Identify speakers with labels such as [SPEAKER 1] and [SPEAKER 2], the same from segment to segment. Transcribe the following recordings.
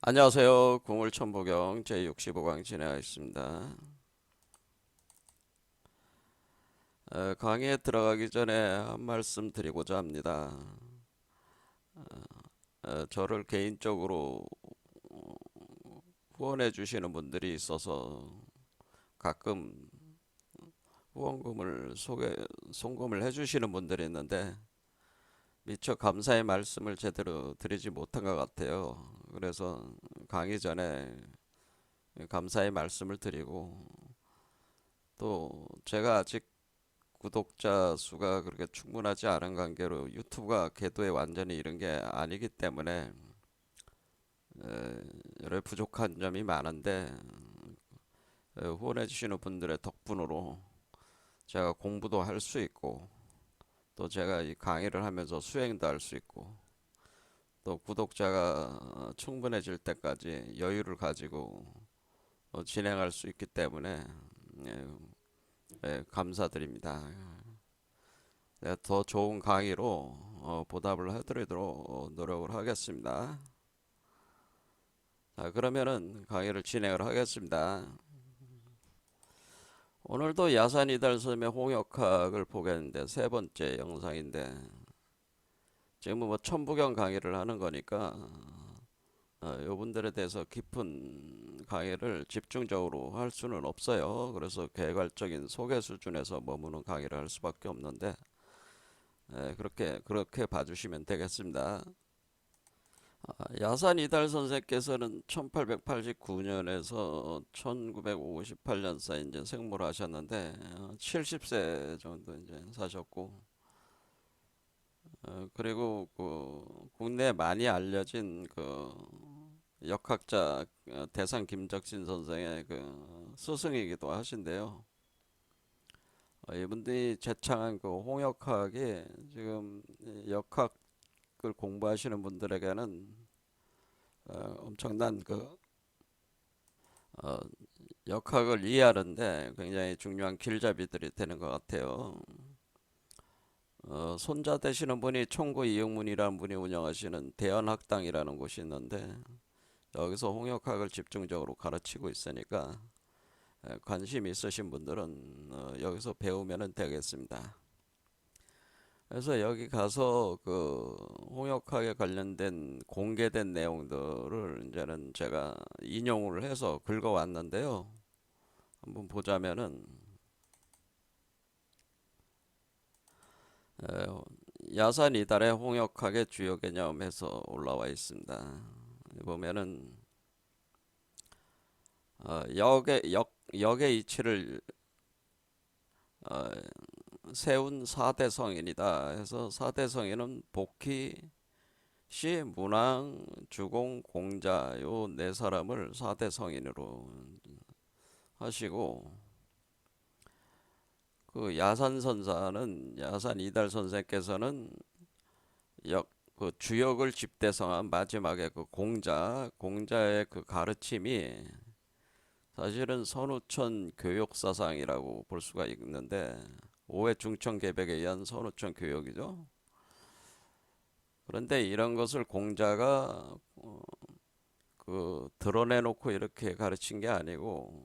[SPEAKER 1] 안녕하세요. 국물천부경 제65강 진행하겠습니다. 강의에 들어가기 전에 한 말씀 드리고자 합니다. 저를 개인적으로 후원해 주시는 분들이 있어서 가끔 후원금을 송금을 해 주시는 분들이 있는데 미처 감사의 말씀을 제대로 드리지 못한 것 같아요. 그래서 강의 전에 감사의 말씀을 드리고, 또 제가 아직 구독자 수가 그렇게 충분하지 않은 관계로 유튜브가 궤도에 완전히 이른 게 아니기 때문에 여러 부족한 점이 많은데, 후원해 주시는 분들의 덕분으로 제가 공부도 할 수 있고, 또 제가 이 강의를 하면서 수행도 할 수 있고, 또 구독자가 충분해질 때까지 여유를 가지고 진행할 수 있기 때문에 예, 감사드립니다. 더 좋은 강의로 보답을 해드리도록 노력을 하겠습니다. 자, 그러면은 강의를 진행을 하겠습니다. 오늘도 야산이달섬의 홍역학을 보겠는데, 세 번째 영상인데, 지금 뭐 천부경 강의를 하는 거니까 이분들에 대해서 깊은 강의를 집중적으로 할 수는 없어요. 그래서 개괄적인 소개 수준에서 머무는 강의를 할 수밖에 없는데, 그렇게 봐주시면 되겠습니다. 야산 이달 선생께서는 1889년에서 1958년 사이 이제 생물을 하셨는데, 70세 정도 이제 사셨고, 그리고 그 국내 많이 알려진 그 역학자 대상 김적신 선생의 그 스승이기도 하신데요. 이분들이 제창한 그 홍역학이 지금 역학을 공부하시는 분들에게는 엄청난 그 어, 역학을 이해하는데 굉장히 중요한 길잡이들이 되는 것 같아요. 손자 되시는 분이 총구 이영문이라는 분이 운영하시는 대연학당이라는 곳이 있는데, 여기서 홍역학을 집중적으로 가르치고 있으니까 관심 있으신 분들은 여기서 배우면 되겠습니다. 그래서 여기 가서 그 홍역학에 관련된 공개된 내용들을 이제는 제가 인용을 해서 긁어왔는데요. 한번 보자면은 에, 야산 이달의 홍역학의 주요 개념에서 올라와 있습니다. 보면은 역의 이치를 어, 세운 사대성인이다 해서, 사대성인은 복희, 시, 문왕, 주공, 공자 요 네 사람을 사대성인으로 하시고, 그 야산선사는 야산 이달 선생께서는 그 주역을 집대성한 마지막에 그 공자의 그 가르침이 사실은 선우천 교육사상이라고 볼 수가 있는데, 오해 중천개벽에 의한 선우천 교육이죠. 그런데 이런 것을 공자가 그 드러내놓고 이렇게 가르친 게 아니고,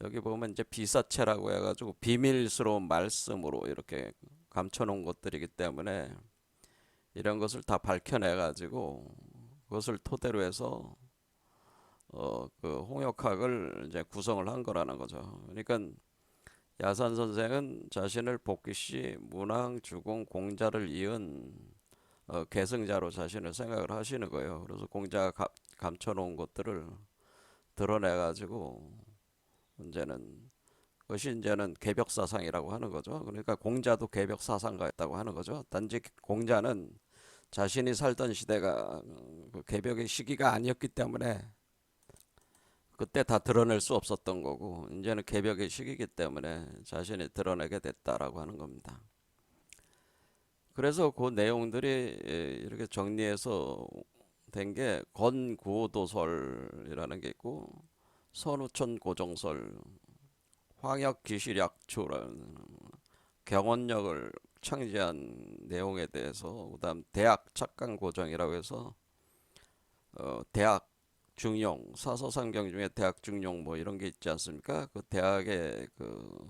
[SPEAKER 1] 여기 보면 이제 비사체라고 해가지고 비밀스러운 말씀으로 이렇게 감춰놓은 것들이기 때문에, 이런 것을 다 밝혀내가지고 그것을 토대로 해서 그 홍역학을 이제 구성을 한 거라는 거죠. 그러니까 야산 선생은 자신을 복귀시 문왕, 주공, 공자를 이은 계승자로 자신을 생각을 하시는 거예요. 그래서 공자가 감춰놓은 것들을 드러내가지고 이제는 그것이 이제는 개벽사상이라고 하는 거죠. 그러니까 공자도 개벽사상가였다고 하는 거죠. 단지 공자는 자신이 살던 시대가 그 개벽의 시기가 아니었기 때문에 그때 다 드러낼 수 없었던 거고, 이제는 개벽의 시기이기 때문에 자신이 드러내게 됐다라고 하는 겁니다. 그래서 그 내용들이 이렇게 정리해서 된 게 건구도설이라는 게 있고, 선우천 고정설, 황역기실약초라는 경원력을 창제한 내용에 대해서, 그다음 대학 착강 고정이라고 해서 대학 중용 사서상경 중에 대학 중용 뭐 이런 게 있지 않습니까? 그 대학의 그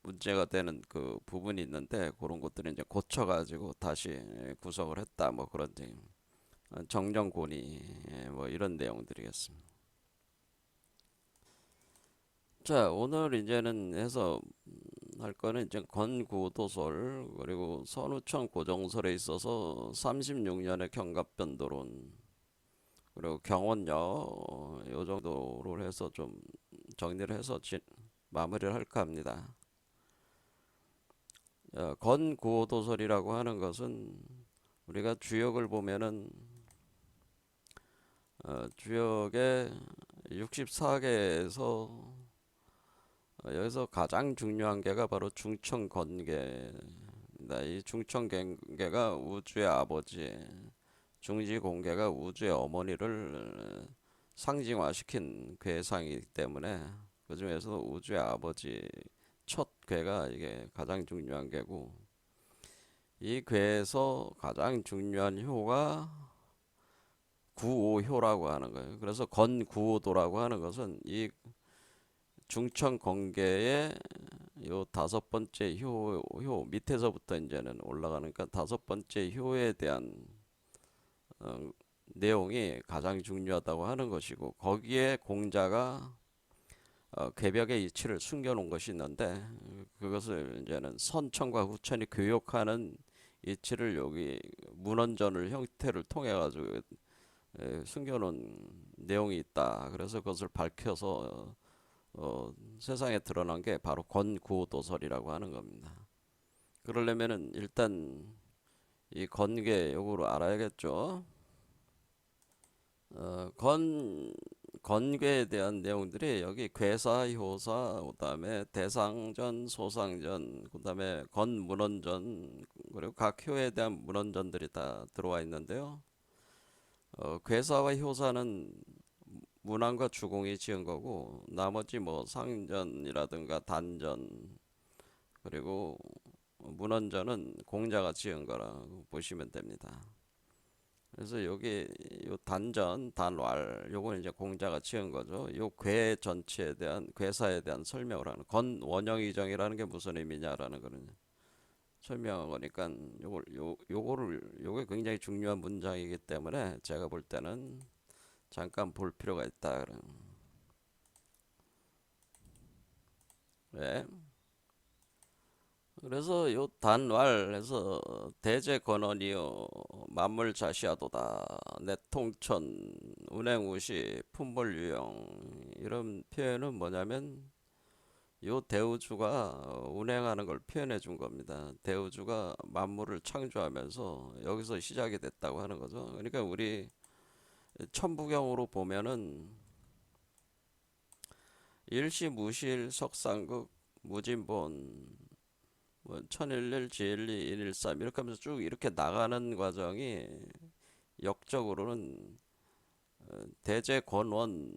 [SPEAKER 1] 문제가 되는 그 부분이 있는데 그런 것들을 이제 고쳐가지고 다시 구성을 했다 뭐 그런 정정곤의 뭐 이런 내용들이겠습니다. 자, 오늘 이제는 해서 할 거는 이제 건구도설 그리고 선우청 고정설에 있어서 36년의 경갑변도론 그리고 경원여 요 정도로 해서 좀 정리를 해서 마무리를 할까 합니다. 건구도설이라고 하는 것은 우리가 주역을 보면은 주역의 64개에서 여기서 가장 중요한 개가 바로 중천건계입니다. 이 중천건계가 우주의 아버지, 중지공계가 우주의 어머니를 상징화시킨 괴상이기 때문에 그 중에서 우주의 아버지 첫 괴가 이게 가장 중요한 괴고 이 괴에서 가장 중요한 효가 구오효라고 하는 거예요. 그래서 건구오도라고 하는 것은 이 중천건계의 요 다섯 번째 효 밑에서부터 이제는 올라가니까 다섯 번째 효에 대한 어, 내용이 가장 중요하다고 하는 것이고 거기에 공자가 괴벽의 이치를 숨겨놓은 것이 있는데 그것을 이제는 선천과 후천이 교역하는 이치를 여기 문헌전을 형태를 통해 가지고 숨겨놓은 내용이 있다. 그래서 그것을 밝혀서 세상에 드러난 게 바로 건구도설이라고 하는 겁니다. 그러려면은 일단 이 건계 요구를 알아야겠죠. 건괴에 대한 내용들이 여기 괴사, 효사, 그다음에 대상전, 소상전, 그다음에 건문헌전 그리고 각 효에 대한 문헌전들이 다 들어와 있는데요. 괴사와 효사는 문왕과 주공이 지은 거고 나머지 뭐 상전이라든가 단전 그리고 문헌전은 공자가 지은 거라고 보시면 됩니다. 그래서 여기 요 단전, 단왈 요거는 이제 공자가 지은 거죠. 요 괴 전체에 대한 괴사에 대한 설명을 하는 건원형이정이라는 게 무슨 의미냐라는 거는 설명한 거니까 요게 굉장히 중요한 문장이기 때문에 제가 볼 때는 잠깐 볼 필요가 있다. 네. 그래서 요 단왈에서 대제건원이요 만물자시하도다 내통천 운행우시 품벌유형 이런 표현은 뭐냐면 요 대우주가 운행하는 걸 표현해 준 겁니다. 대우주가 만물을 창조하면서 여기서 시작이 됐다고 하는 거죠. 그러니까 우리 천부경으로 보면은 일시무실 석상극 무진본 뭐 천일일 지일리 일일삼 이렇게 하면서 쭉 이렇게 나가는 과정이 역적으로는 대제권원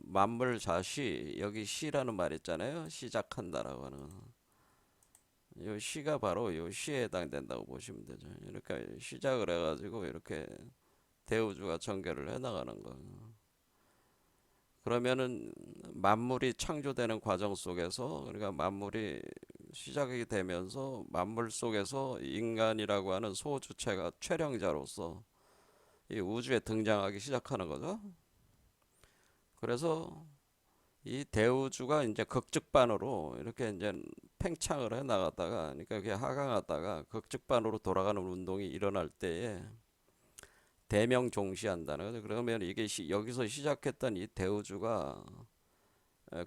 [SPEAKER 1] 만물자시 여기 시라는 말 있잖아요. 시작한다라고 하는 요 시가 바로 요 시에 해당된다고 보시면 되죠. 그러니까 시작을 해가지고 이렇게 대우주가 전개를 해나가는 거. 그러면은 만물이 창조되는 과정 속에서 그러니까 만물이 시작이 되면서 만물 속에서 인간이라고 하는 소주체가 촬영자로서 이 우주에 등장하기 시작하는 거죠. 그래서 이 대우주가 이제 극즉반으로 이렇게 이제 팽창을 해 나가다가 그러니까 그게 하강하다가 극즉반으로 돌아가는 운동이 일어날 때에 대명종시한다는 거죠. 그러면 이게 여기서 시작했던 이 대우주가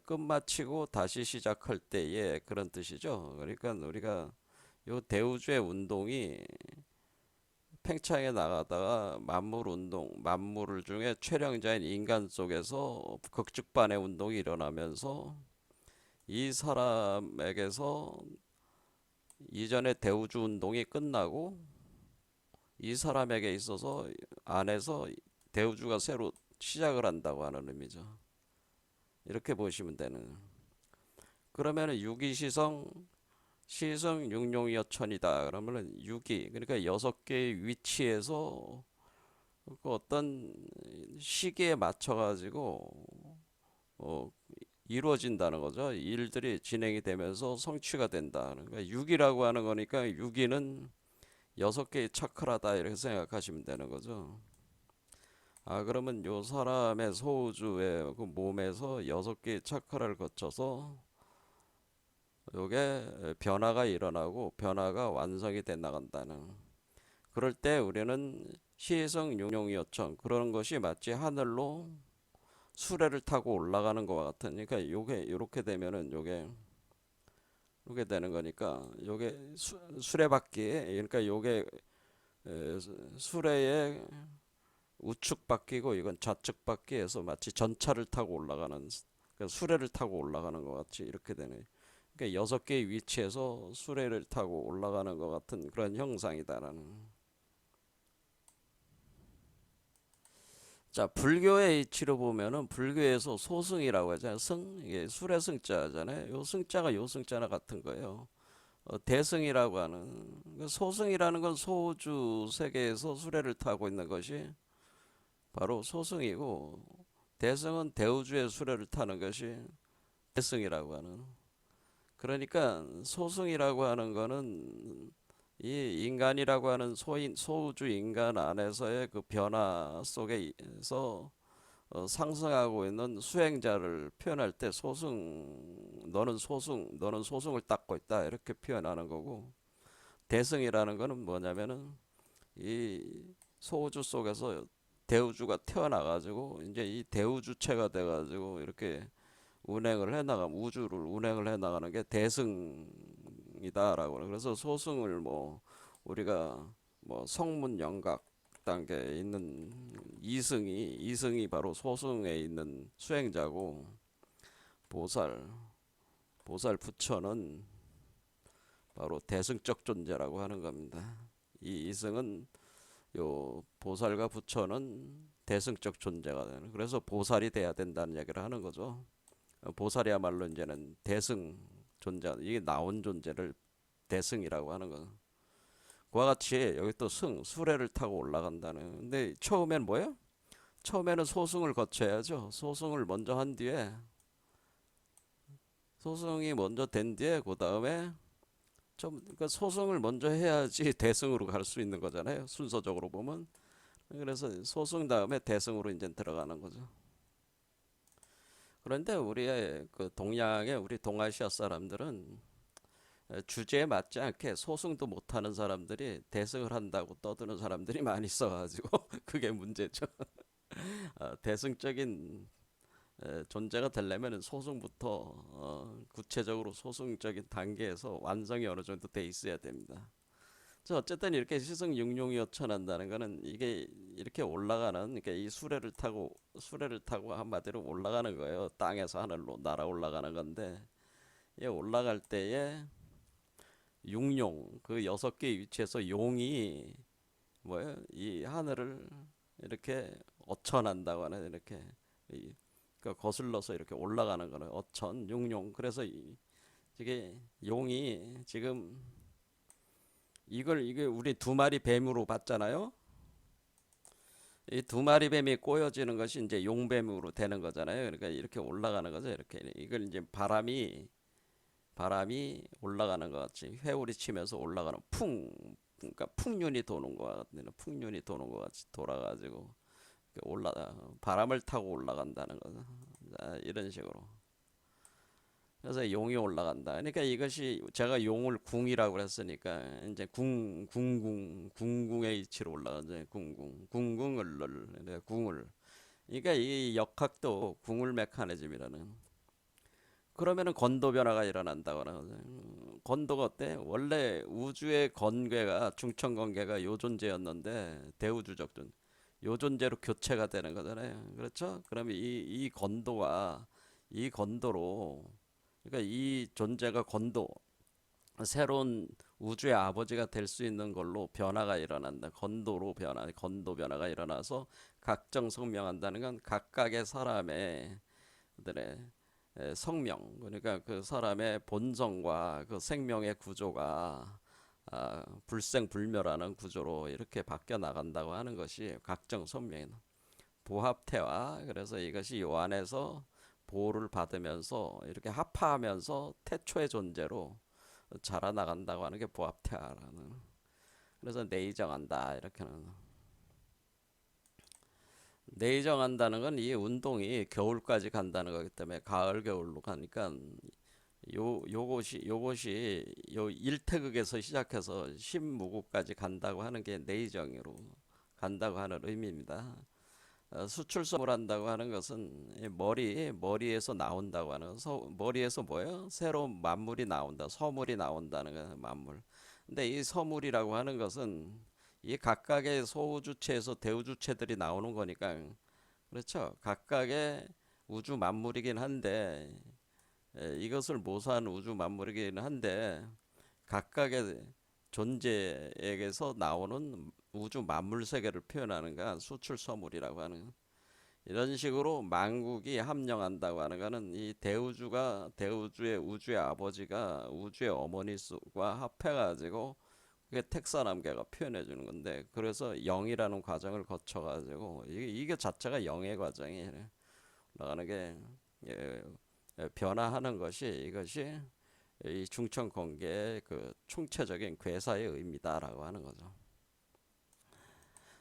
[SPEAKER 1] 끝마치고 다시 시작할 때에 그런 뜻이죠. 그러니까 우리가 요 대우주의 운동이 팽창해 나가다가 만물 운동, 만물 중에 최령자인 인간 속에서 극즉반의 운동이 일어나면서 이 사람에게서 이전의 대우주 운동이 끝나고 이 사람에게 있어서 안에서 대우주가 새로 시작을 한다고 하는 의미죠. 이렇게 보시면 되는. 그러면은 유기시성 시성 육룡여천이다. 그러면은 유기 그러니까 여섯 개의 위치에서 그 어떤 시기에 맞춰 가지고 어, 이루어진다는 거죠. 일들이 진행이 되면서 성취가 된다는 거예요. 육이라고 하는 거니까 육이는 여섯 개의 차크라다 이렇게 생각하시면 되는 거죠. 아, 그러면 요 사람의 소우주의 그 몸에서 여섯 개의 차크라를 거쳐서 요게 변화가 일어나고 변화가 완성이 돼 나간다는. 그럴 때 우리는 시성 용용이요청 그런 것이 마치 하늘로 수레를 타고 올라가는 것과 같은. 그러니까 요게 이렇게 되면은 요게 되는 거니까 요게 수레바퀴 그러니까 요게 수레의 우측 바퀴고 이건 좌측 바퀴에서 마치 전차를 타고 올라가는 그러니까 수레를 타고 올라가는 것 같이 이렇게 되네. 그러니까 여섯 개의 위치에서 수레를 타고 올라가는 것 같은 그런 형상이다라는. 자, 불교의 이치로 보면은 불교에서 소승이라고 하잖아요. 승 이게 수레 승자잖아요. 요 승자가 요 승자나 같은 거예요. 대승이라고 하는 소승이라는 건 소주 세계에서 수레를 타고 있는 것이 바로 소승이고 대승은 대우주의 수레를 타는 것이 대승이라고 하는. 그러니까 소승이라고 하는 거는 이 인간이라고 하는 소우주 인간 안에서의 그 변화 속에서 상승하고 있는 수행자를 표현할 때 너는 소승을 닦고 있다 이렇게 표현하는 거고, 대승이라는 거는 뭐냐면은 이 소우주 속에서 대우주가 태어나가지고 이제 이 대우주체가 돼가지고 이렇게 운행을 해나가면 우주를 운행을 해나가는 게 대승이다라고. 그래서 소승을 뭐 우리가 뭐 성문 영각 단계에 있는 이승이 바로 소승에 있는 수행자고, 보살 보살 부처는 바로 대승적 존재라고 하는 겁니다. 이 이승은 요 보살과 부처는 대승적 존재가 되는. 그래서 보살이 돼야 된다는 얘기를 하는 거죠. 보살이야말로 이제는 대승 존재, 이게 나온 존재를 대승이라고 하는 거. 그와 같이 여기 또 수레를 타고 올라간다는. 근데 처음엔 뭐예요? 처음에는 소승을 거쳐야죠. 소승을 먼저 한 뒤에 소승이 먼저 된 뒤에 그 다음에 좀 그러니까 소승을 먼저 해야지 대승으로 갈 수 있는 거잖아요. 순서적으로 보면. 그래서 소승 다음에 대승으로 이제 들어가는 거죠. 그런데 우리의 그 동양의 우리 동아시아 사람들은 주제에 맞지 않게 소승도 못하는 사람들이 대승을 한다고 떠드는 사람들이 많이 있어가지고 그게 문제죠. 대승적인 존재가 되려면 소승부터 구체적으로 소승적인 단계에서 완성이 어느 정도 돼 있어야 됩니다. 어쨌든 이렇게 시승육룡이 여천한다는 거는 이게 이렇게 올라가는, 그러니까 이 수레를 타고 한마디로 올라가는 거예요. 땅에서 하늘로 날아 올라가는 건데, 이 올라갈 때에 육룡 그 여섯 개의 위치에서 용이 뭐예요? 이 하늘을 이렇게 어천한다고 하는, 이렇게 그러니까 거슬러서 이렇게 올라가는 거는 어천 육룡. 그래서 이게 용이 지금 이게 우리 두 마리 뱀으로 봤잖아요. 이 두 마리 뱀이 꼬여지는 것이 이제 용뱀으로 되는 거잖아요. 그러니까 이렇게 올라가는 거죠. 이렇게 이걸 이제 바람이 올라가는 것 같이 회오리 치면서 올라가는 그러니까 풍륜이 도는 것 같은, 풍륜이 도는 것 같이 돌아가지고 올라 바람을 타고 올라간다는 거죠. 자, 이런 식으로. 그래서 용이 올라간다. 그러니까 이것이 제가 용을 궁이라고 했으니까 이제 궁궁의 이치로 올라가죠. 궁궁을 궁을. 그러니까 이 역학도 궁을 메커니즘이라는. 그러면은 건도 변화가 일어난다고 하거든. 건도가 어때? 원래 우주의 건괴가 중천 건괴가 요 존재였는데 대우주적 존. 요 존재로 교체가 되는 거잖아요. 그렇죠? 그러면 이 건도가 이 건도로, 그러니까 이 존재가 건도, 새로운 우주의 아버지가 될 수 있는 걸로 변화가 일어난다. 건도 변화가 일어나서 각정 성명한다는 건 각각의 사람의 들의 성명, 그러니까 그 사람의 본성과 그 생명의 구조가 불생불멸하는 구조로 이렇게 바뀌어 나간다고 하는 것이 각정선명인 부합태화. 그래서 이것이 요 안에서 보호를 받으면서 이렇게 합화하면서 태초의 존재로 자라나간다고 하는 게 부합태화라는. 그래서 내의정한다 이렇게는. 내의정한다는 건 이 운동이 겨울까지 간다는 거기 때문에 가을 겨울로 가니까 요것이 요 일태극에서 시작해서 신무구까지 간다고 하는 게 내의정으로 간다고 하는 의미입니다. 수출섬을 한다고 하는 것은 머리에서 나온다고 하는 머리에서 뭐예요? 새로운 만물이 나온다, 서물이 나온다는 거예요. 만물. 근데 이 서물이라고 하는 것은 이 각각의 소주체에서 대우주체들이 나오는 거니까 그렇죠. 각각의 우주 만물이긴 한데 이것을 모사한 우주 만물이긴 한데 각각의 존재에게서 나오는 우주 만물 세계를 표현하는 건 수출서물이라고 하는. 이런 식으로 만국이 합령한다고 하는 것은 이 대우주의 우주의 아버지가 우주의 어머니와 합해가지고 그게 택사남계가 표현해 주는 건데, 그래서 영이라는 과정을 거쳐 가지고 이게 자체가 영의 과정이 나가는 게 예, 변화하는 것이 이것이 이 중천공계의 그 총체적인 괴사의 의미다라고 하는 거죠.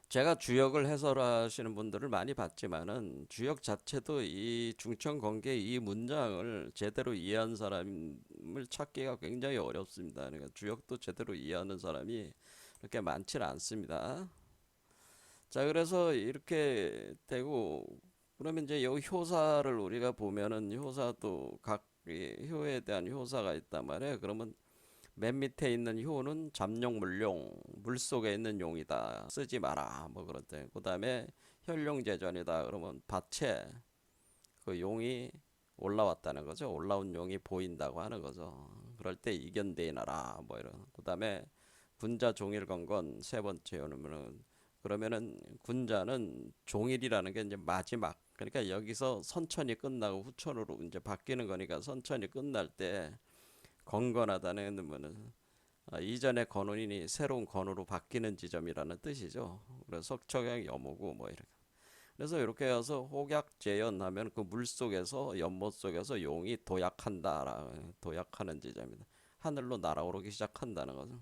[SPEAKER 1] 제가 주역을 해설하시는 분들을 많이 봤지만은 주역 자체도 이 중천공계 이 문장을 제대로 이해한 사람을 찾기가 굉장히 어렵습니다. 그러니까 주역도 제대로 이해하는 사람이 그렇게 많지는 않습니다. 자, 그래서 이렇게 되고 그러면 이제 요 효사를 우리가 보면은 효사도 각 효에 대한 효사가 있단 말이에요. 그러면 맨 밑에 있는 효는 잠용 물용, 물 속에 있는 용이다, 쓰지 마라 뭐 그렇대. 그 다음에 현룡제전이다 그러면 밭에 그 용이 올라왔다는 거죠. 올라온 용이 보인다고 하는 거죠. 그럴 때 이견대인하라 뭐 이런. 그 다음에 군자 종일건건 세 번째 요는 그러면은 군자는 종일이라는 게 이제 마지막, 그러니까 여기서 선천이 끝나고 후천으로 이제 바뀌는 거니까 선천이 끝날 때 건건하다는 뭐는 이전의 건운이 새로운 건으로 바뀌는 지점이라는 뜻이죠. 그래서 석척양 여모고 뭐 이렇게. 그래서 이렇게 해서 혹약재연 하면 그 물 속에서 연못 속에서 용이 도약한다, 도약하는 지점이다. 하늘로 날아오르기 시작한다는 거죠.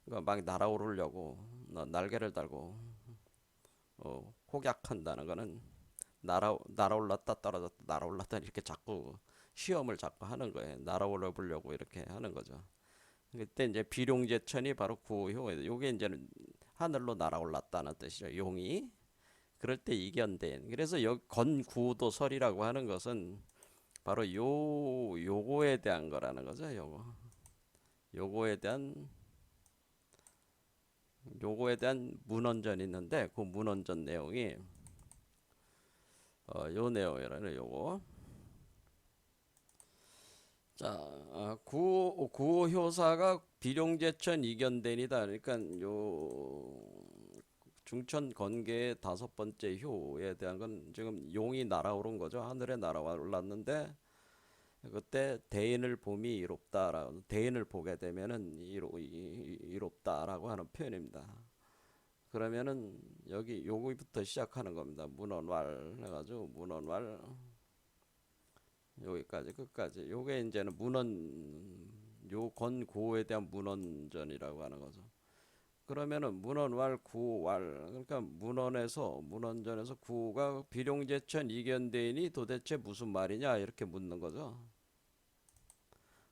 [SPEAKER 1] 그러니까 막 날아오르려고 날개를 달고 혹약한다는 거는 날아올랐다 떨어졌다 날아올랐다 이렇게 자꾸 시험을 자꾸 하는 거예요. 날아올라 보려고 이렇게 하는 거죠. 그때 이제 비룡제천이 바로 구효예요. 요게 이제는 하늘로 날아올랐다는 뜻이죠. 용이. 그럴 때 이견된. 그래서 여기 건구도설이라고 하는 것은 바로 요거에 대한 거라는 거죠. 요거에 대한 문헌전이 있는데 그 문헌전 내용이 요 내용이라는 요거. 자, 구호효사가 비룡제천 이견된이다. 그러니까 요 중천 건계의 다섯 번째 효에 대한 건 지금 용이 날아오른 거죠. 하늘에 날아올랐는데 그때 대인을 봄이 이롭다라고, 대인을 보게 되면은 이롭다라고 하는 표현입니다. 그러면은 여기 요거부터 시작하는 겁니다. 문헌왈 해가지고 문헌왈 여기까지 끝까지. 요게 이제는 요 건고에 대한 문헌전이라고 하는 거죠. 그러면은 문헌왈 구왈, 그러니까 문헌전에서 구가 비룡제천 이견대인이 도대체 무슨 말이냐 이렇게 묻는 거죠.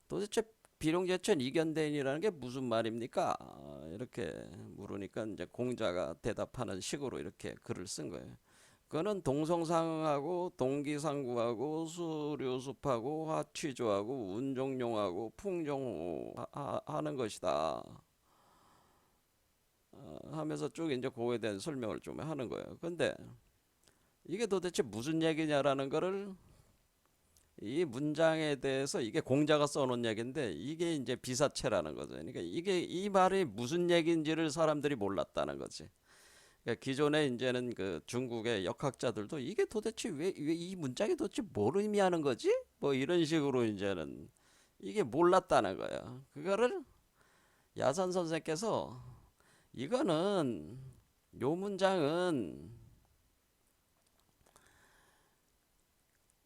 [SPEAKER 1] 도대체 비룡제천 이견대인이라는 게 무슨 말입니까? 이렇게 물으니까 이제 공자가 대답하는 식으로 이렇게 글을 쓴 거예요. 그거는 동성상하고 동기상구하고 수료습하고 화취조하고 운종용하고 풍종하는 것이다. 하면서 쭉 이제 그거에 대한 설명을 좀 하는 거예요. 근데 이게 도대체 무슨 얘기냐라는 거를 이 문장에 대해서 이게 공자가 써놓은 얘기인데 이게 이제 비사체라는 거죠. 그러니까 이게 이 말이 무슨 얘기인지를 사람들이 몰랐다는 거지. 그러니까 기존에 이제는 그 중국의 역학자들도 이게 도대체 왜 이 문장이 도대체 뭘 의미하는 거지? 뭐 이런 식으로 이제는 이게 몰랐다는 거예요. 그거를 야산 선생께서 이거는 요 문장은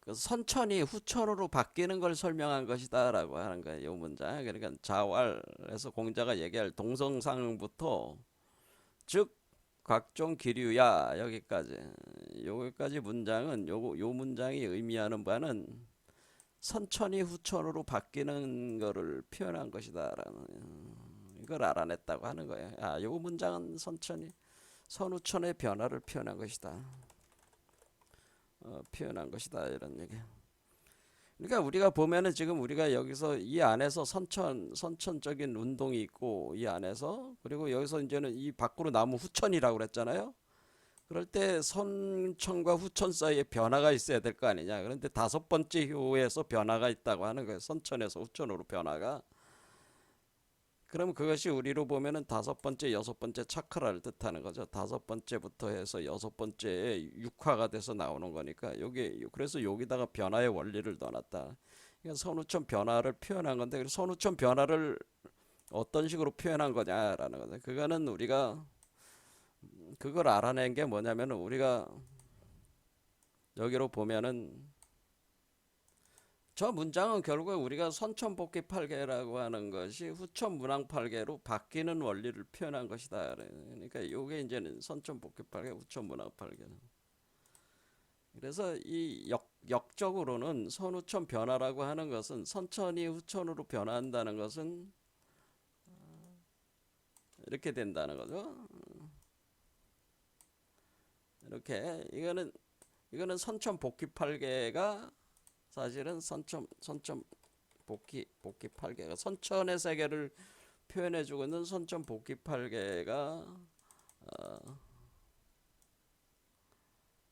[SPEAKER 1] 그 선천이 후천으로 바뀌는 걸 설명한 것이다라고 하는 거예요. 요 문장. 그러니까 자활에서 공자가 얘기할 동성상부터 즉 각종 기류야 여기까지 문장은 요 문장이 의미하는 바는 선천이 후천으로 바뀌는 것을 표현한 것이다라는 이걸 알아냈다고 하는 거예요. 요 문장은 선후천의 변화를 표현한 것이다. 표현한 것이다 이런 얘기. 그러니까 우리가 보면은 지금 우리가 여기서 이 안에서 선천적인 운동이 있고 이 안에서 그리고 여기서 이제는 이 밖으로 나무 후천이라고 그랬잖아요. 그럴 때 선천과 후천 사이에 변화가 있어야 될 거 아니냐. 그런데 다섯 번째 효에서 변화가 있다고 하는 거예요. 선천에서 후천으로 변화가. 그럼 그것이 우리로 보면은 다섯 번째, 여섯 번째 차크라를 뜻하는 거죠. 다섯 번째부터 해서 여섯 번째에 육화가 돼서 나오는 거니까 그래서 여기다가 변화의 원리를 넣어놨다. 그러니까 선후천 변화를 표현한 건데 선후천 변화를 어떤 식으로 표현한 거냐라는 거죠. 그거는 우리가 그걸 알아낸 게 뭐냐면은 우리가 여기로 보면은 저 문장은 결국 우리가 선천복귀팔계라고 하는 것이 후천문항팔계로 바뀌는 원리를 표현한 것이다. 그러니까 이게 이제는 선천복귀팔계, 후천문항팔계는. 그래서 이 역적으로는 선후천 변화라고 하는 것은 선천이 후천으로 변화한다는 것은 이렇게 된다는 거죠. 이렇게 이거는 선천복귀팔계가 사실은 복귀팔계가 선천의 세계를 표현해주고 있는 선천복귀팔계가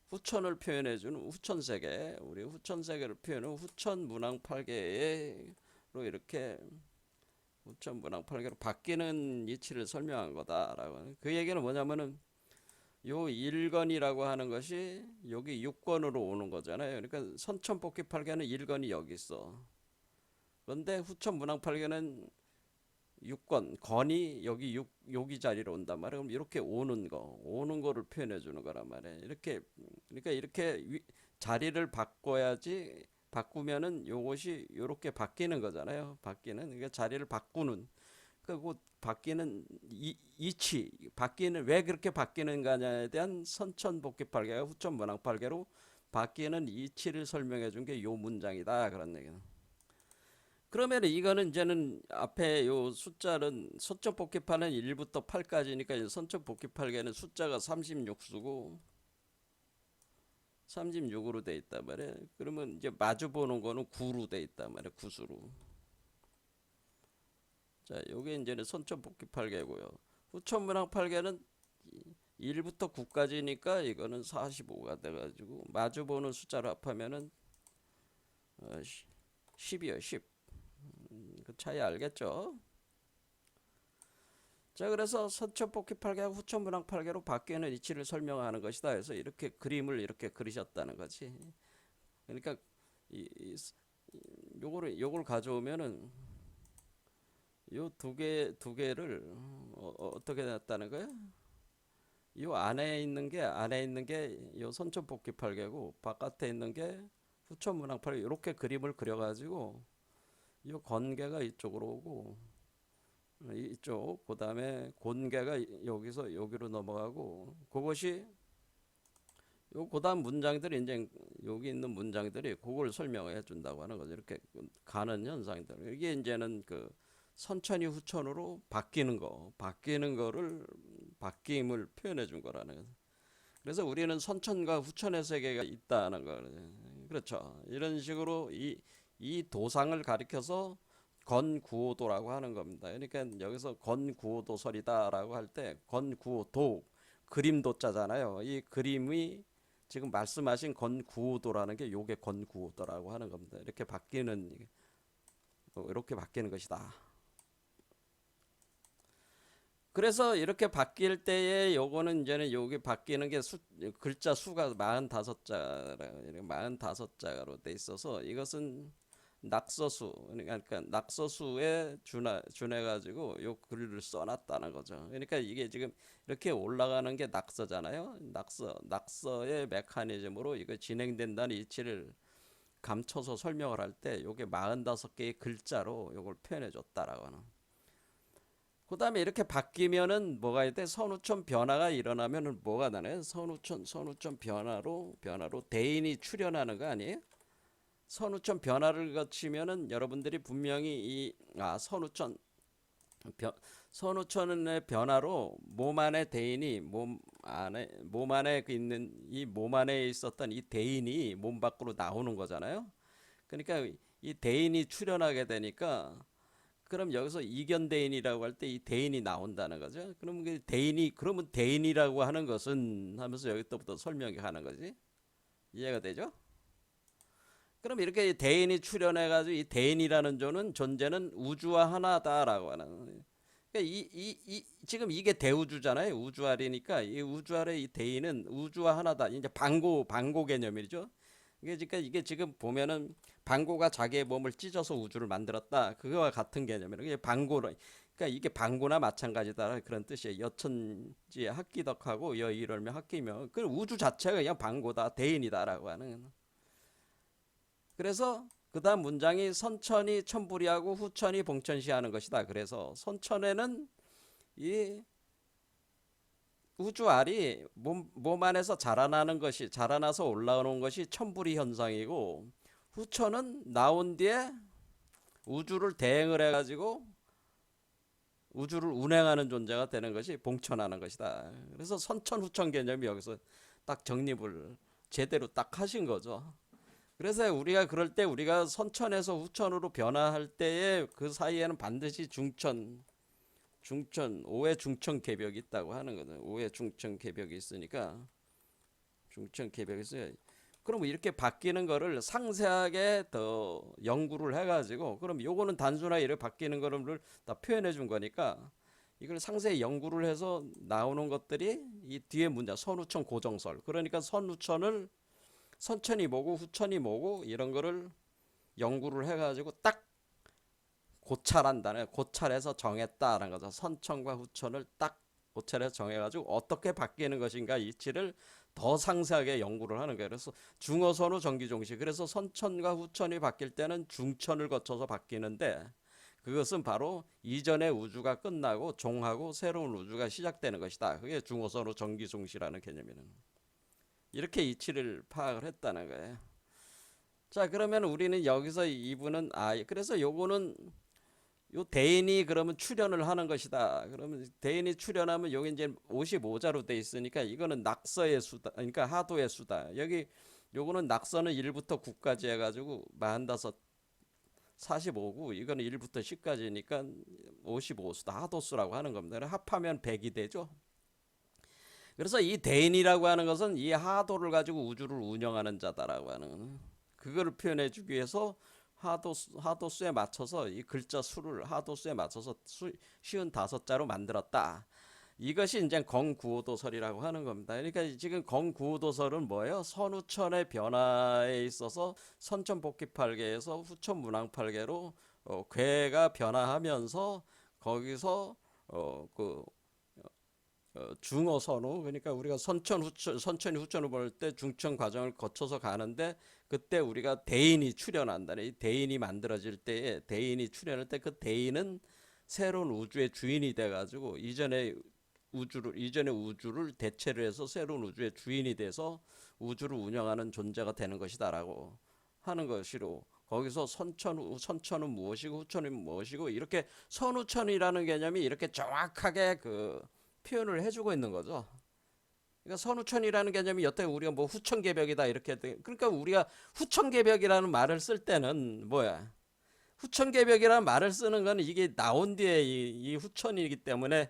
[SPEAKER 1] 후천을 표현해주는 후천세계, 우리 후천세계를 표현하는 후천문항팔계로 이렇게 후천문항팔계로 바뀌는 이치를 설명한 거다라고. 그 얘기는 뭐냐면은 요 1건이라고 하는 것이 여기 6건으로 오는 거잖아요. 그러니까 선천복귀팔계는 1건이 여기 있어. 그런데 후천문항팔계는 6건, 건이 여기 자리로 온단 말이에요. 그럼 이렇게 오는 거를 표현해 주는 거란 말이에요. 그러니까 이렇게 자리를 바꾸면은 요것이 이렇게 바뀌는 거잖아요. 그러니까 자리를 바꾸는, 그리고 바뀌는 이치, 왜 그렇게 바뀌는가에 대한 선천복귀팔계가 후천문항팔계로 바뀌는 이치를 설명해 준 게 요 문장이다. 그런 얘기는. 그러면 이거는 이제는 앞에 요 숫자는 선천복귀판은 1부터 8까지니까 선천복귀팔계는 숫자가 36수고 36으로 돼 있단 말이에요. 그러면 이제 마주 보는 거는 9로 돼 있단 말이에요. 9수로. 자, 요게 이제는 선천복귀팔계고요. 후천문항팔계는 1부터 9까지니까 이거는 45가 돼가지고 마주 보는 숫자로 합하면은 10이요, 10. 그 차이 알겠죠? 자, 그래서 선천복귀팔계와 후천문항팔계로 바뀌는 이치를 설명하는 것이다. 그래서 이렇게 그림을 이렇게 그리셨다는 거지. 그러니까 요걸 가져오면은 요 두 개를 어떻게 놨다는 거야? 요 안에 있는 게 요 선천복귀팔계고 바깥에 있는 게 후천문항팔계. 이렇게 그림을 그려가지고 요 건개가 이쪽으로 오고 이쪽, 그 다음에 곤개가 여기서 여기로 넘어가고 그것이 그 다음 문장들이 이제 여기 있는 문장들이 그걸 설명해 준다고 하는 거죠. 이렇게 가는 현상들. 이게 이제는 그 선천이 후천으로 바뀌는 거를 바뀜을 표현해 준 거라는 거죠. 그래서 우리는 선천과 후천의 세계가 있다는 거예요. 그렇죠. 이런 식으로 이 도상을 가리켜서 건구오도라고 하는 겁니다. 그러니까 여기서 건구오도설이다라고 할 때 건구오도 그림도자잖아요. 이 그림이 지금 말씀하신 건구오도라는 게 요게 건구오도라고 하는 겁니다. 이렇게 바뀌는 것이다. 그래서 이렇게 바뀔 때에 요거는 이제는 여기 바뀌는 게 글자 수가 45자로 돼 있어서 이것은 낙서수, 그러니까 낙서수에 준해 가지고 요 글을 써놨다는 거죠. 그러니까 이게 지금 이렇게 올라가는 게 낙서잖아요. 낙서의 메커니즘으로 이거 진행된다는 이치를 감춰서 설명을 할 때 요게 45개의 글자로 요걸 표현해 줬다라고 하는. 그 다음에 이렇게 바뀌면은 뭐가 돼? 선우천 변화가 일어나면은 뭐가 나나요? 선우천 변화로 대인이 출현하는 거 아니에요? 선우천 변화를 거치면은 여러분들이 분명히 선우천의 변화로 몸 안에 대인이 몸 안에 있는 이 몸 안에 있었던 이 대인이 몸 밖으로 나오는 거잖아요. 그러니까 이 대인이 출현하게 되니까 그럼 여기서 이견대인이라고 할 때 이 대인이 나온다는 거죠. 그러면 대인이라고 하는 것은 하면서 여기부터 설명이 가는 거지. 이해가 되죠? 그럼 이렇게 대인이 출현해가지고 이 대인이라는 존재는 우주와 하나다라고 하는. 그러니까 지금 이게 대우주잖아요. 우주 아래니까 이 우주 아래 이 대인은 우주와 하나다. 이제 방고 개념이죠. 이게 지금 보면은 방고가 자기의 몸을 찢어서 우주를 만들었다. 그거와 같은 개념이에요. 이게 방고로. 그러니까 이게 방고나 마찬가지다 그런 뜻이에요. 여천지의 합기덕하고 여이럴면 합기면 그 우주 자체가 그냥 방고다, 대인이다라고 하는. 그래서 그다음 문장이 선천이 천부리하고 후천이 봉천시하는 것이다. 그래서 선천에는 이 우주알이 몸 안에서 자라나서 올라오는 것이 천부리 현상이고, 후천은 나온 뒤에 우주를 대행을 해가지고 우주를 운행하는 존재가 되는 것이 봉천하는 것이다. 그래서 선천 후천 개념이 여기서 딱 정립을 제대로 딱 하신 거죠. 그래서 우리가 그럴 때 우리가 선천에서 후천으로 변화할 때에 그 사이에는 반드시 오해 중천 개벽이 있다고 하는 거죠. 오해 중천 개벽이 있으니까 중천 개벽이 있어요. 그럼 이렇게 바뀌는 거를 상세하게 더 연구를 해가지고, 그럼 요거는 단순하게 이렇게 바뀌는 거를 다 표현해 준 거니까 이걸 상세히 연구를 해서 나오는 것들이 이 뒤에 문제 선후천 고정설. 그러니까 선천이 뭐고 후천이 뭐고 이런 거를 연구를 해가지고 딱 고찰한다는, 고찰해서 정했다라는 거죠. 선천과 후천을 딱 고찰해서 정해가지고 어떻게 바뀌는 것인가 이치를 더 상세하게 연구를 하는 거예요. 그래서 중어선후 정기종시. 그래서 선천과 후천이 바뀔 때는 중천을 거쳐서 바뀌는데, 그것은 바로 이전의 우주가 끝나고 종하고 새로운 우주가 시작되는 것이다. 그게 중어선후 정기종시라는 개념이는. 이렇게 이치를 파악을 했다는 거예요. 자, 그러면 우리는 여기서 이분은 그래서 요거는 요 대인이 그러면 출현을 하는 것이다. 그러면 대인이 출현하면 여기 이제 55자로 돼 있으니까 이거는 낙서의 수다. 그러니까 하도의 수다. 여기 요거는 낙서는 1부터 9까지 해가지고 45, 45고 이거는 1부터 10까지니까 55수다. 하도수라고 하는 겁니다. 합하면 100이 되죠. 그래서 이 대인이라고 하는 것은 이 하도를 가지고 우주를 운영하는 자다라고 하는, 그거를 표현해 주기 위해서 하도수에 맞춰서 이 글자 수를 하도수에 맞춰서 55자로 만들었다. 이것이 이제 건구호도설이라고 하는 겁니다. 그러니까 지금 건구호도설은 뭐예요? 선후천의 변화에 있어서 선천복귀팔계에서 후천문왕팔계로 괴가 변화하면서 거기서 그 중어 선후, 그러니까 우리가 선천이 후천을 볼 때 중천 과정을 거쳐서 가는데, 그때 우리가 대인이 출현한다. 이 대인이 만들어질 때에 대인이 출현할 때 그 대인은 새로운 우주의 주인이 돼가지고 이전의 우주를 대체를 해서 새로운 우주의 주인이 돼서 우주를 운영하는 존재가 되는 것이다라고 하는 것이로, 거기서 선천은 무엇이고 후천은 무엇이고 이렇게 선후천이라는 개념이 이렇게 정확하게 그 표현을 해주고 있는 거죠. 그러니까 선후천이라는 개념이 여태 우리가 뭐 후천개벽이다 이렇게, 그러니까 우리가 후천개벽이라는 말을 쓸 때는 뭐야? 후천개벽이라는 말을 쓰는 건 이게 나온 뒤에 이 후천이기 때문에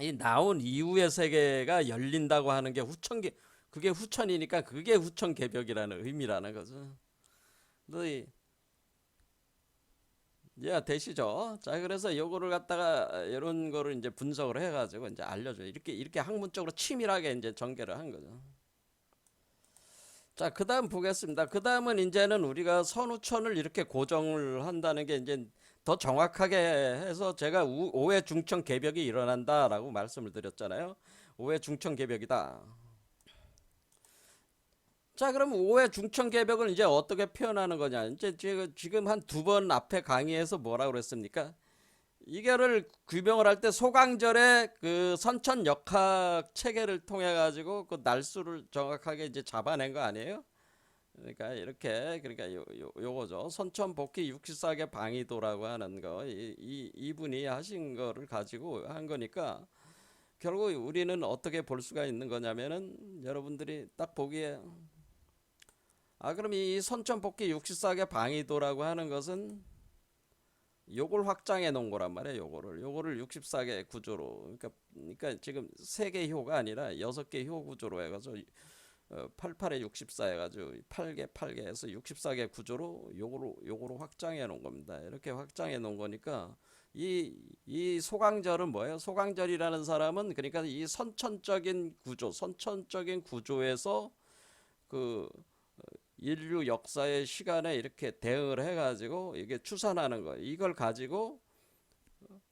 [SPEAKER 1] 이 나온 이후의 세계가 열린다고 하는 게 그게 후천이니까 그게 후천개벽이라는 의미라는 거죠. 이해가 되시죠? 자, 그래서 요거를 갖다가 이런 거를 이제 분석을 해가지고 이제 알려줘요. 이렇게 학문적으로 치밀하게 이제 전개를 한 거죠. 자, 그 다음 보겠습니다. 그 다음은 이제는 우리가 선후천을 이렇게 고정을 한다는 게 이제 더 정확하게 해서 제가 오해 중천 개벽이 일어난다라고 말씀을 드렸잖아요. 오해 중천 개벽이다. 자, 그럼 오해 중천 개벽을 이제 어떻게 표현하는 거냐? 이제 지금 한 두 번 앞에 강의에서 뭐라 그랬습니까? 이거를 규명을 할 때 소강절의 그 선천 역학 체계를 통해 가지고 그 날수를 정확하게 이제 잡아낸 거 아니에요? 그러니까 이렇게 그러니까 요거죠. 선천 복귀 64개 방위도라고 하는 거 이분이 하신 거를 가지고 한 거니까 결국 우리는 어떻게 볼 수가 있는 거냐면은 여러분들이 딱 보기에 그럼 이 선천 복귀 64개 방위도라고 하는 것은 요걸 확장해 놓은 거란 말이에요. 요거를 64개 구조로 그러니까 지금 3개 효가 아니라 6개 효 구조로 해가지고 88에 64 해가지고 8개 해서 64개 구조로 요거로 확장해 놓은 겁니다. 이렇게 확장해 놓은 거니까 이 소강절은 뭐예요? 소강절이라는 사람은 그러니까 이 선천적인 구조에서 그 인류 역사의 시간에 이렇게 대응을 해가지고 이게 추산하는 거. 이걸 가지고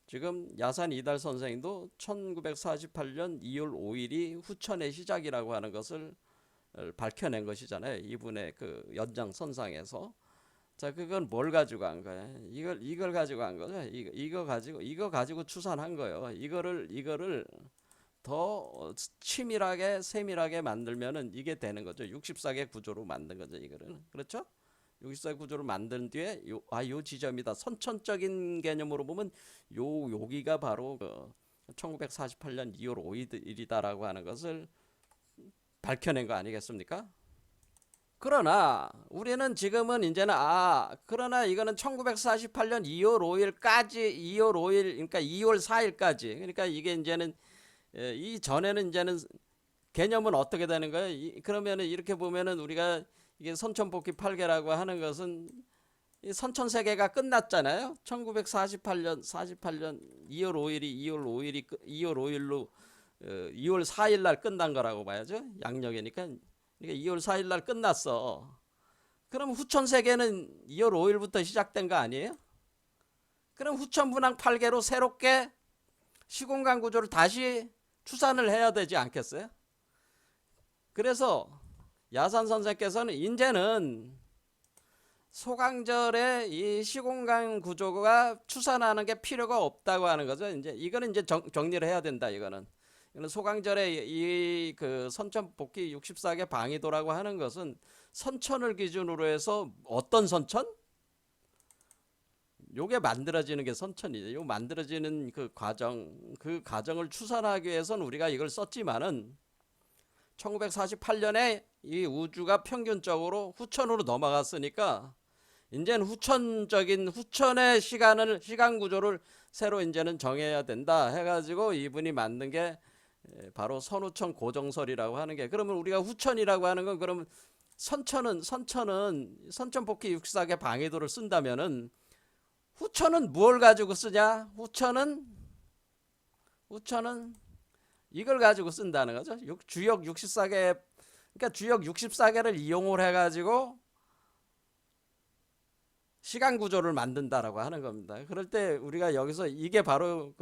[SPEAKER 1] 지금 야산 이달 선생도 1948년 2월 5일이 후천의 시작이라고 하는 것을 밝혀낸 것이잖아요. 이분의 그 연장선상에서. 자, 그건 뭘 가지고 한 거예요? 이걸 가지고 한 거죠. 이거 가지고 추산한 거예요. 이거를 더 치밀하게 세밀하게 만들면은 이게 되는 거죠. 64개 구조로 만든 거죠. 이거는 그렇죠? 64개 구조로 만든 뒤에 요 지점이다. 선천적인 개념으로 보면 여기가 바로 그 1948년 2월 5일이다라고 하는 것을 밝혀낸 거 아니겠습니까? 그러나 우리는 지금은 이제는 그러나 이거는 1948년 2월 5일까지 2월 5일 그러니까 2월 4일까지 그러니까 이게 이제는 이 전에는 이제는 개념은 어떻게 되는 거예요? 그러면은 이렇게 보면은 우리가 이게 선천복귀 8개라고 하는 것은 이 선천세계가 끝났잖아요. 1948년 2월 5일이 2월 5일로 2월 4일 날 끝난 거라고 봐야죠. 양력이니까. 그러니까 2월 4일 날 끝났어. 그럼 후천 세계는 2월 5일부터 시작된 거 아니에요? 그럼 후천 분황 8개로 새롭게 시공간 구조를 다시 추산을 해야 되지 않겠어요? 그래서 야산 선생께서는 이제는 소강절의 이 시공간 구조가 추산하는 게 필요가 없다고 하는 거죠. 이거는 이제 정리를 해야 된다. 이거는 소강절의 이 그 선천 복귀 64개 방위도라고 하는 것은 선천을 기준으로 해서 어떤 선천? 요게 만들어지는 게 선천이죠. 요 만들어지는 그 과정을 추산하기 위해서는 우리가 이걸 썼지만은 1948년에 이 우주가 평균적으로 후천으로 넘어갔으니까 이제는 후천의 시간 구조를 새로 이제는 정해야 된다 해가지고 이분이 만든 게 바로 선후천 고정설이라고 하는 게 그러면 우리가 후천이라고 하는 건 그러면 선천 복귀 64개 방위도를 쓴다면은 후천은 뭘 가지고 쓰냐? 후천은 이걸 가지고 쓴다는 거죠. 주역 64개 그러니까 주역 64개를 이용을 해가지고 시간 구조를 만든다라고 하는 겁니다. 그럴 때 우리가 여기서 이게 바로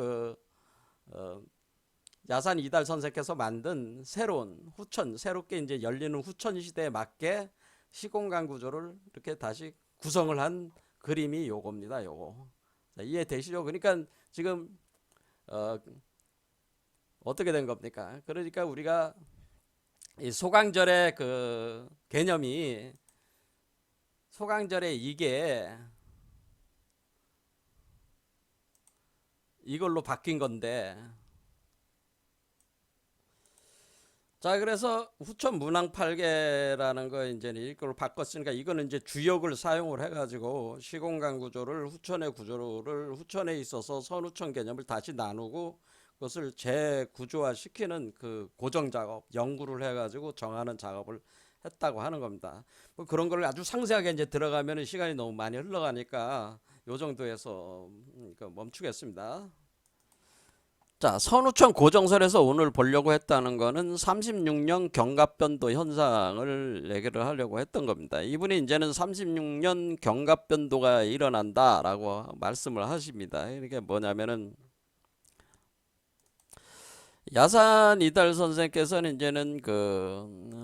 [SPEAKER 1] 야산 이달 선생께서 만든 새로운 새롭게 이제 열리는 후천 시대에 맞게 시공간 구조를 이렇게 다시 구성을 한 그림이 요겁니다. 요거. 자, 이해되시죠? 그러니까 지금 어떻게 된 겁니까? 그러니까 우리가 이 소강절의 그 개념이 소강절의 이게 이걸로 바뀐 건데 자 그래서 후천 문항 8개라는 거 이제는 이걸로 바꿨으니까 이거는 이제 주역을 사용을 해가지고 시공간 구조를 후천에 있어서 선후천 개념을 다시 나누고 그것을 재구조화 시키는 그 고정 작업 연구를 해가지고 정하는 작업을 했다고 하는 겁니다. 뭐 그런 걸 아주 상세하게 이제 들어가면 시간이 너무 많이 흘러가니까 요 정도에서 멈추겠습니다. 자, 선우천 고정설에서 오늘 보려고 했다는 거는 36년 경갑변도 현상을 얘기를 하려고 했던 겁니다. 이분이 이제는 36년 경갑변도가 일어난다라고 말씀을 하십니다. 이게 뭐냐면은 야산 이달 선생께서는 이제는 그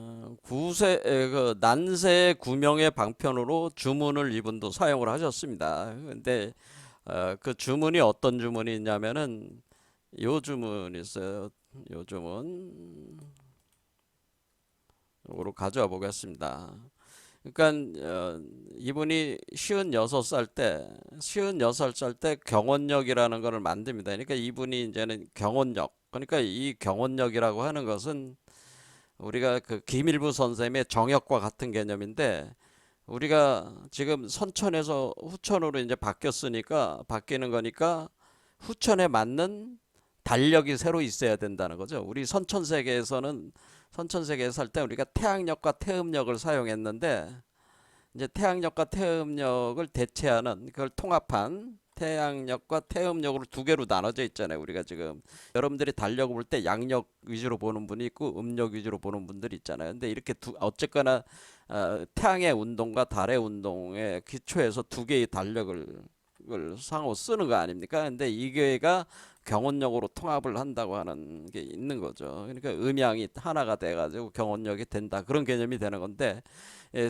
[SPEAKER 1] 난세 구명의 방편으로 주문을 이분도 사용을 하셨습니다. 근데 그 주문이 어떤 주문이 있냐면은 요 주문 있어요. 요 주문 으로 가져와 보겠습니다. 그러니까 이분이 56살 때 경원역이라는 것을 만듭니다. 그러니까 이분이 이제는 경원역, 그러니까 이 경원역이라고 하는 것은 우리가 그 김일부 선생님의 정역과 같은 개념인데, 우리가 지금 선천에서 후천으로 이제 바뀌었으니까, 바뀌는 거니까 후천에 맞는 달력이 새로 있어야 된다는 거죠. 우리 선천세계에 살 때 우리가 태양력과 태음력을 사용했는데, 이제 태양력과 태음력을 대체하는, 그걸 통합한 태양력과 태음력으로 두 개로 나눠져 있잖아요. 우리가 지금 여러분들이 달력을 볼 때 양력 위주로 보는 분이 있고 음력 위주로 보는 분들이 있잖아요. 근데 이렇게 어쨌거나 태양의 운동과 달의 운동에 기초해서 두 개의 달력을 상호 쓰는 거 아닙니까? 근데 이게가 경원력으로 통합을 한다고 하는 게 있는 거죠. 그러니까 음양이 하나가 돼가지고 경원력이 된다, 그런 개념이 되는 건데,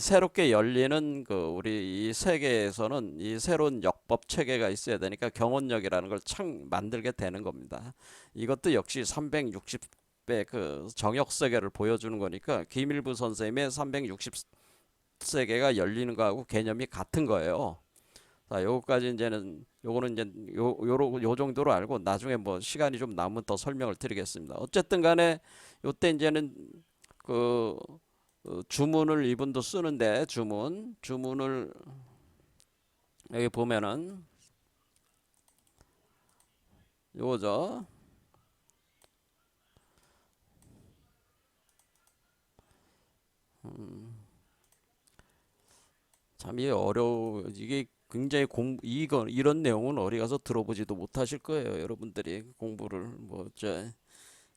[SPEAKER 1] 새롭게 열리는 그 우리 이 세계에서는 이 새로운 역법 체계가 있어야 되니까 경원력이라는 걸 창 만들게 되는 겁니다. 이것도 역시 360배 그 정역 세계를 보여주는 거니까 김일부 선생님의 360세계가 열리는 거하고 개념이 같은 거예요. 자, 요거까지 이제는 요거는 이제 요 정도로 알고 나중에 뭐 시간이 좀 남으면 더 설명을 드리겠습니다. 어쨌든 간에 요때 이제는 그 주문을 이분도 쓰는데, 주문을 여기 보면은 요거죠. 참 이게 이게 굉장히 이런 내용은 어디 가서 들어보지도 못하실 거예요. 여러분들이 공부를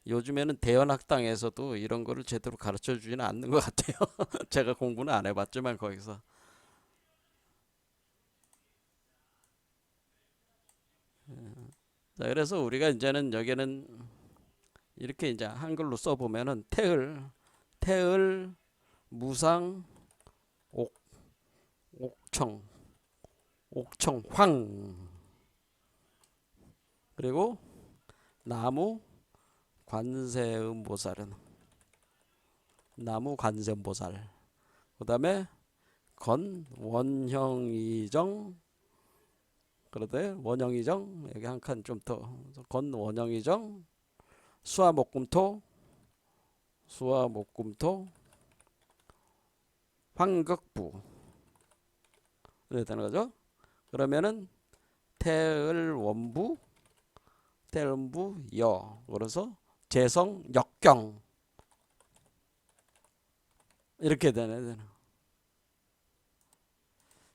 [SPEAKER 1] 요즘에는 대연학당에서도 이런 거를 제대로 가르쳐 주지는 않는 것 같아요. 제가 공부는 안 해봤지만 거기서. 자, 그래서 우리가 이제는 여기는 이렇게 이제 한글로 써보면은 태을, 무상, 옥, 옥청, 황, 그리고 나무, 관세음보살은 나무 관세음보살. 그 다음에 건, 원형이정, 그러대 원형이정, 여기 한 칸 좀 더, 건, 원형이정, 수화목금토, 황극부, 이렇게 되는 거죠. 그러면은 태을원부, 여, 그래서 재성, 역경, 이렇게 되네.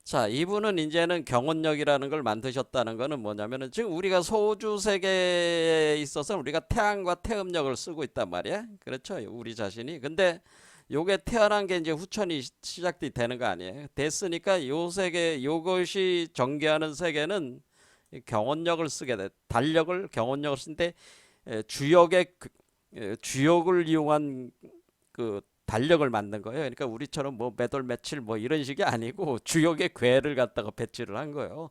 [SPEAKER 1] 자, 이분은 이제는 경원력이라는 걸 만드셨다는 거는 뭐냐면은, 지금 우리가 소주 세계에 있어서 우리가 태양과 태음력을 쓰고 있단 말이야. 그렇죠? 우리 자신이. 근데 요게 태어난 게 이제 후천이 시작이 되는 거 아니에요. 됐으니까 요 세계, 요것이 전개하는 세계는 경원력을 쓰게 돼. 경원력을 쓰는데 주역을 이용한 그 달력을 만든 거예요. 그러니까 우리처럼 뭐 매돌 며칠 뭐 이런 식이 아니고 주역의 괴를 갖다가 배치를 한 거예요.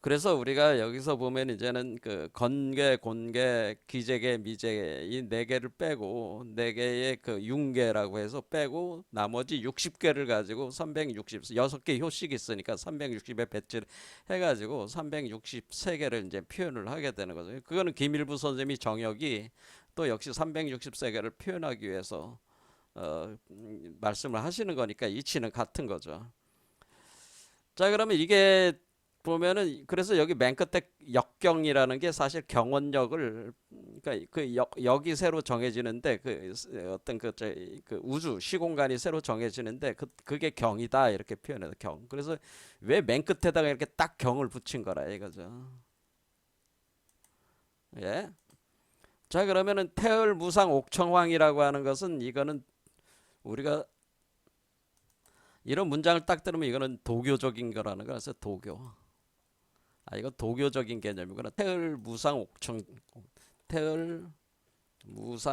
[SPEAKER 1] 그래서 우리가 여기서 보면 이제는 그 건계, 곤계, 기재계, 미재계 이 네 개를 빼고, 네 개의 그 융계라고 해서 빼고 나머지 60개를 가지고 6개 효식이 있으니까 360에 배치를 해가지고 363개를 이제 표현을 하게 되는 거죠. 그거는 김일부 선생님이 정역이 또 역시 360세계를 표현하기 위해서 말씀을 하시는 거니까 이치는 같은 거죠. 자, 그러면 이게 보면은, 그래서 여기 맨 끝에 역경이라는 게 사실 경원력을, 그러니까 그 역이 새로 정해지는데, 그 어떤 그 우주 시공간이 새로 정해지는데, 그게 경이다 이렇게 표현해서 경. 그래서 왜 맨 끝에다가 이렇게 딱 경을 붙인 거라 이거죠. 예. 자, 그러면은 태을 무상 옥청황이라고 하는 것은 이거는 우리가 이런 문장을 딱 들으면 이거는 도교적인 거라는 거라서 도교. 아, 이거 도교적인 개념이구나. 태을 무상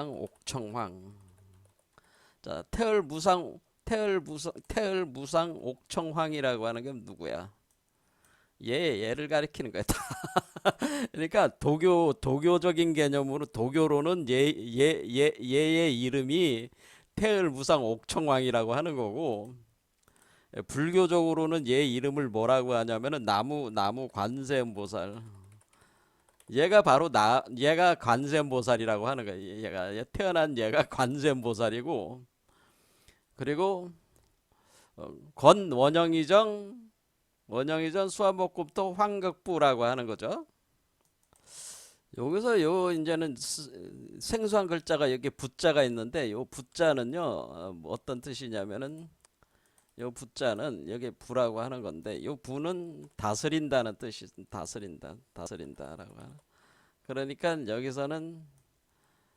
[SPEAKER 1] 옥청황. 자, 태을 무상 옥청황이라고 하는 게 누구야? 얘를 가리키는 거야. 그러니까 도교적인 개념으로 도교로는 얘의 이름이 태을 무상 옥청왕이라고 하는 거고, 불교적으로는 얘 이름을 뭐라고 하냐면은 나무 관세음보살. 얘가 관세음보살이라고 하는 거야. 얘가 태어난 얘가 관세음보살이고, 그리고 원영이정 수화목급도 황극부라고 하는 거죠. 여기서 요 이제는 생소한 글자가 여기 부자가 있는데 요 부자는요 뭐 어떤 뜻이냐면은 요 부자는 여기 부라고 하는 건데 요 부는 다스린다는 뜻이 다스린다라고 하는. 그러니까 여기서는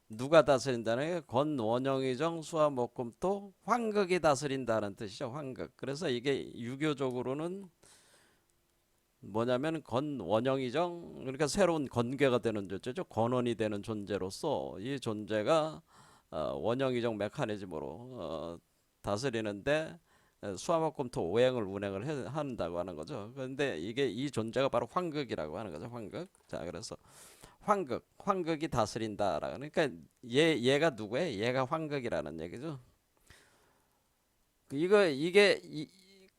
[SPEAKER 1] 누가 다스린다는 게 권원영의정 수화목금토 황극이 다스린다는 뜻이죠. 황극. 그래서 이게 유교적으로는 뭐냐면 권원영이정, 그러니까 새로운 건괴가 되는 존재죠. 권원이 되는 존재로서 이 존재가 원영이정 메커니즘으로 다스리는데 수화목금토 오행을 운행을 한다고 하는 거죠. 그런데 이게 이 존재가 바로 황극이라고 하는 거죠. 황극. 자, 그래서 황극이 다스린다라. 그러니까 얘가 누구예요? 얘가 황극이라는 얘기죠.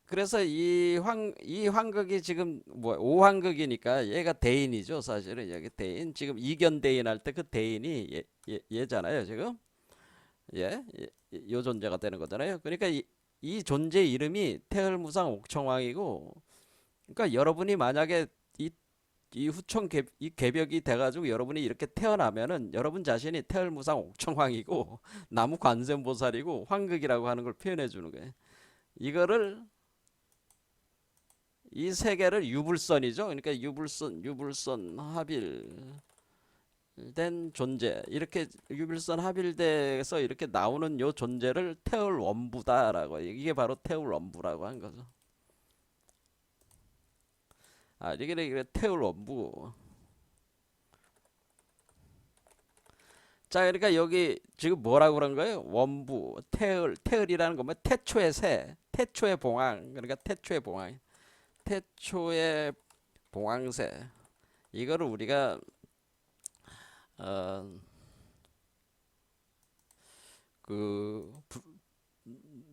[SPEAKER 1] 그래서 이 황극이 지금 뭐 오황극이니까 얘가 대인이죠. 사실은 여기 대인. 지금 이견 대인 할 때 그 대인이 얘잖아요. 지금 요 존재가 되는 거잖아요. 그러니까 이 존재 이름이 태을무상 옥청왕이고, 그러니까 여러분이 만약에 이 후천 이 개벽이 돼가지고 여러분이 이렇게 태어나면은 여러분 자신이 태을무상 옥청왕이고 나무 관세음보살이고 황극이라고 하는 걸 표현해 주는 거예요. 이거를 이 세 개를 유불선이죠. 그러니까 유불선 합일된 존재. 이렇게 유불선 합일돼서 이렇게 나오는 요 존재를 태울원부다라고. 이게 바로 태울원부라고 한 거죠. 아, 이게 태울원부. 자, 그러니까 여기 지금 뭐라고 그런 거예요? 원부, 태을이라는 거면 태초의 새, 태초의 봉황. 그러니까 태초의 봉황. 태초의 봉황새. 이거를 우리가 어, 그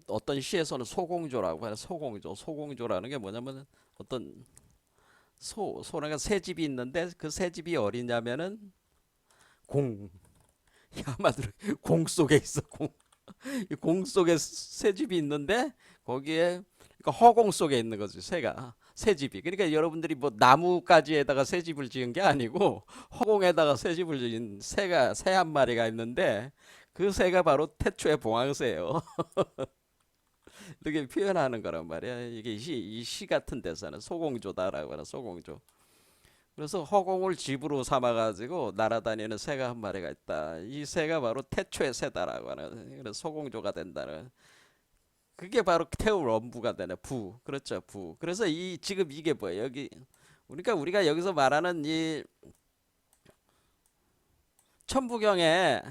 [SPEAKER 1] 어떤 시에서는 소공조라고 하는 소공조라는 게 뭐냐면 어떤 소가 새 집이 있는데 그 새 집이 어디냐면은 공. 한마디로 공 속에 있어. 공 속에 새 집이 있는데 거기에 그러니까 허공 속에 있는 거지. 새 집이. 그러니까 여러분들이 뭐 나무가지에다가 새 집을 지은 게 아니고 허공에다가 새 집을 지은 새 한 마리가 있는데 그 새가 바로 태초의 봉황새예요. 이렇게 표현하는 거란 말이야. 이게 이 시 같은 데서는 소공조다라고 하는 소공조. 그래서 허공을 집으로 삼아가지고 날아다니는 새가 한 마리가 있다. 이 새가 바로 태초의 새다라고 하는. 그래서 소공조가 된다는. 그게 바로 태울 원부가 되네. 부. 그렇죠. 부. 그래서 지금 이게 뭐예요? 그러니까 우리가 여기서 말하는 이 천부경에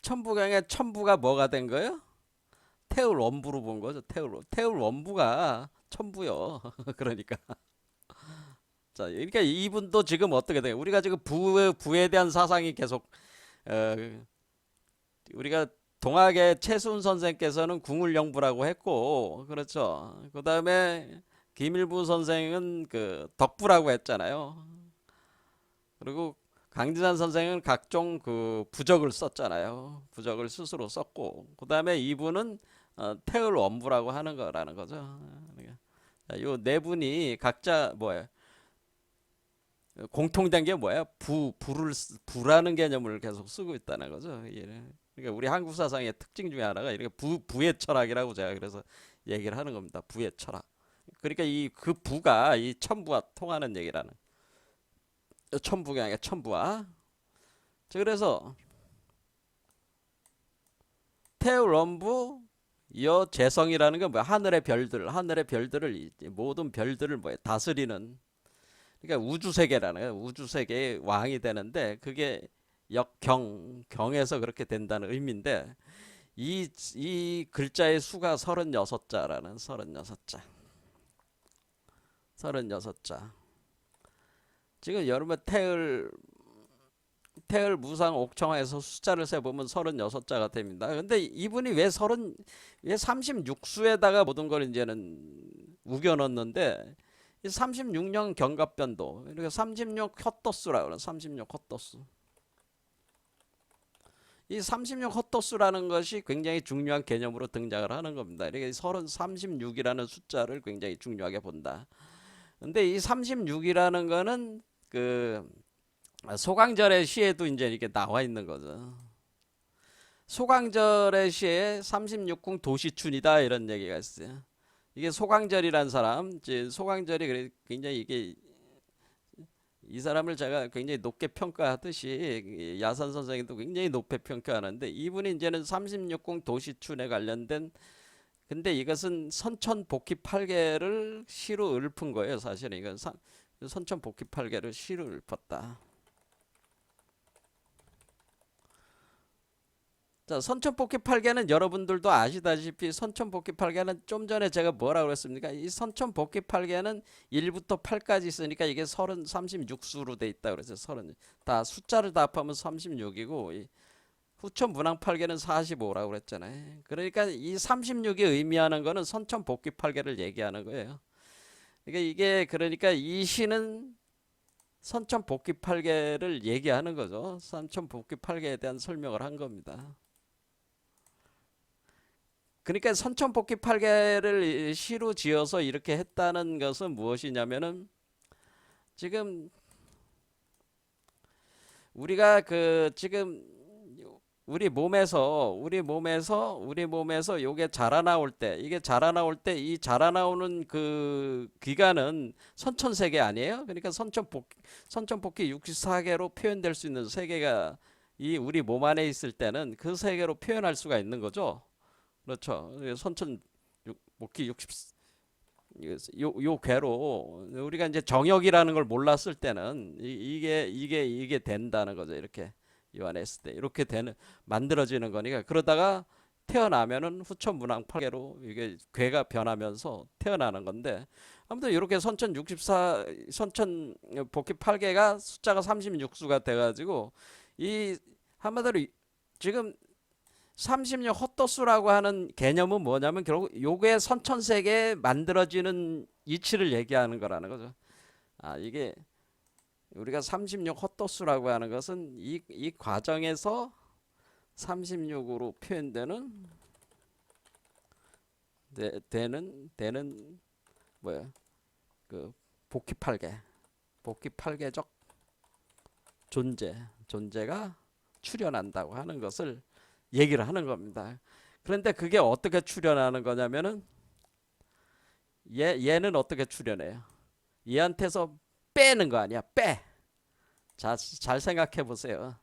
[SPEAKER 1] 천부가 뭐가 된 거예요? 태울 원부로 본 거죠. 태울 원부가 천부요. 그러니까. 자, 그러니까 이분도 지금 어떻게 돼요? 우리가 지금 부에 대한 사상이 계속 어, 우리가 동학의 최순 선생께서는 궁울영부라고 했고, 그렇죠. 그 다음에 김일부 선생은 그 덕부라고 했잖아요. 그리고 강진산 선생은 각종 그 부적을 썼잖아요. 부적을 스스로 썼고, 그 다음에 이분은 태을 원부라고 하는 거라는 거죠. 요 네 분이 각자 뭐예요? 공통된 게 뭐야? 부라는 개념을 계속 쓰고 있다는 거죠. 그러니까 우리 한국 사상의 특징 중에 하나가 이렇게 부의 철학이라고 제가 그래서 얘기를 하는 겁니다. 부의 철학. 그러니까 그 부가 이 천부와 통하는 얘기라는. 천부가 아니라 천부와. 자, 그래서 태울엄부 여 재성이라는 건 뭐야? 하늘의 별들을 모든 별들을 뭐야? 다스리는, 그러니까 우주 세계라는 거야. 우주 세계의 왕이 되는데 그게 역경에서 그렇게 된다는 의미인데 이 글자의 수가 36자라는 36자. 36자. 지금 여러분 태을 무상 옥청에서 숫자를 세보면 36자가 됩니다. 근데 이분이 왜 36수에다가 모든 걸 이제는 우겨 넣었는데, 이 36년 경갑변도, 이렇게 36 헛도수라고 그래요. 36 헛도수. 이 36 헛도수라는 것이 굉장히 중요한 개념으로 등장을 하는 겁니다. 이렇게 36이라는 숫자를 굉장히 중요하게 본다. 근데 이 36이라는 거는 그 소강절의 시에도 이제 이렇게 나와 있는 거죠. 소강절의 시에 36궁 도시춘이다 이런 얘기가 있어요. 이게 소강절이란 사람, 소강절이 굉장히 이 사람을 제가 굉장히 높게 평가하듯이 야산 선생님도 굉장히 높게 평가하는데, 이분이 이제는 36궁 도시춘에 관련된, 근데 이것은 선천복귀8개를 시로 읊은 거예요. 사실은 이건 선천복귀8개를 시로 읊었다. 자, 선천복귀8개는 여러분들도 아시다시피 선천복귀8개는 좀 전에 제가 뭐라고 그랬습니까? 이 선천복귀8개는 1부터 8까지 있으니까 이게 36수로 돼 있다 그랬어요. 다 숫자를 다 합하면 36이고 이 후천문항8개는 45라고 그랬잖아요. 그러니까 이 36이 의미하는 거는 선천복귀8개를 얘기하는 거예요. 그러니까 이 시는 선천복귀8개를 얘기하는 거죠. 선천복귀8개에 대한 설명을 한 겁니다. 그러니까 선천복귀8개를 시로 지어서 이렇게 했다는 것은 무엇이냐면은, 지금 우리가 지금 우리 몸에서 요게 자라나올 때, 이 자라나오는 그 기간은 선천세계 아니에요? 그러니까 선천복귀 64개로 표현될 수 있는 세계가 이 우리 몸 안에 있을 때는 그 세계로 표현할 수가 있는 거죠. 그렇죠. 선천복귀 60, 요 괴로 우리가 이제 정역이라는 걸 몰랐을 때는 이게 된다는 거죠. 이렇게 이완했을 때 이렇게 만들어지는 거니까. 그러다가 태어나면은 후천문항 8개로 이게 괴가 변하면서 태어나는 건데, 아무튼 이렇게 선천복귀 8개가 숫자가 36수가 돼가지고, 이 한마디로 지금 36 헛도수라고 하는 개념은 뭐냐면 결국 요게 선천세계에 만들어지는 이치를 얘기하는 거라는 거죠. 이게 우리가 36 헛도수라고 하는 것은 이 과정에서 36으로 표현되는 되는 뭐야? 그 복귀 8개적 존재가 출현한다고 하는 것을 얘기를 하는 겁니다. 그런데 그게 어떻게 출현하는 거냐면은, 얘는 어떻게 출현해요? 얘한테서 빼는 거 아니야? 잘 생각해 보세요.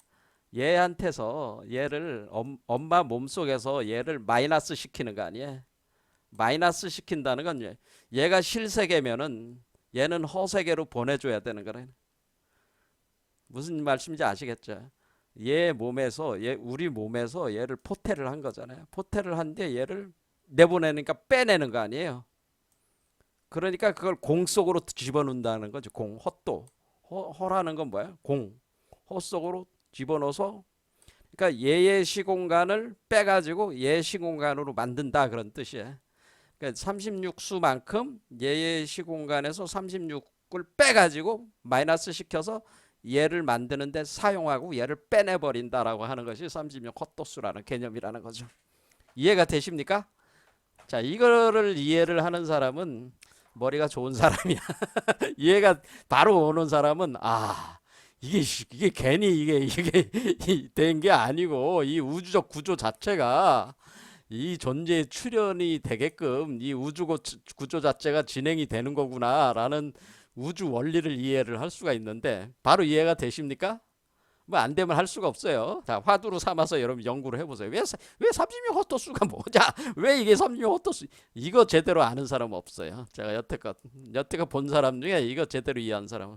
[SPEAKER 1] 얘한테서 얘를 엄마 몸속에서 얘를 마이너스 시키는 거 아니에요? 마이너스 시킨다는 건 얘가 실세계면은 얘는 허세계로 보내줘야 되는 거래. 무슨 말씀인지 아시겠죠? 우리 몸에서 얘를 포태를 한 거잖아요. 포태를 한데 얘를 내보내니까 빼내는 거 아니에요? 그러니까 그걸 공 속으로 집어넣는다는 거죠. 허라는 건 뭐야? 허 속으로 집어넣어서, 그러니까 얘의 시공간을 빼가지고 얘 시공간으로 만든다 그런 뜻이에요. 그러니까 36수만큼 얘의 시공간에서 36을 빼가지고 마이너스 시켜서 얘를 만드는데 사용하고 얘를 빼내버린다라고 하는 것이 36 헛도수라는 개념이라는 거죠. 이해가 되십니까? 자, 이거를 이해를 하는 사람은 머리가 좋은 사람이야. 이해가 바로 오는 사람은 이게 괜히 이게 된 게 아니고, 이 우주적 구조 자체가 이 존재의 출현이 되게끔 이 우주 구조 자체가 진행이 되는 거구나라는 우주 원리를 이해를 할 수가 있는데 바로 이해가 되십니까? 뭐 안 되면 할 수가 없어요. 자, 화두로 삼아서 여러분 연구를 해보세요. 왜 36 호토수가 뭐냐? 왜 이게 36 호토수? 이거 제대로 아는 사람 없어요. 제가 여태껏 본 사람 중에 이거 제대로 이해한 사람은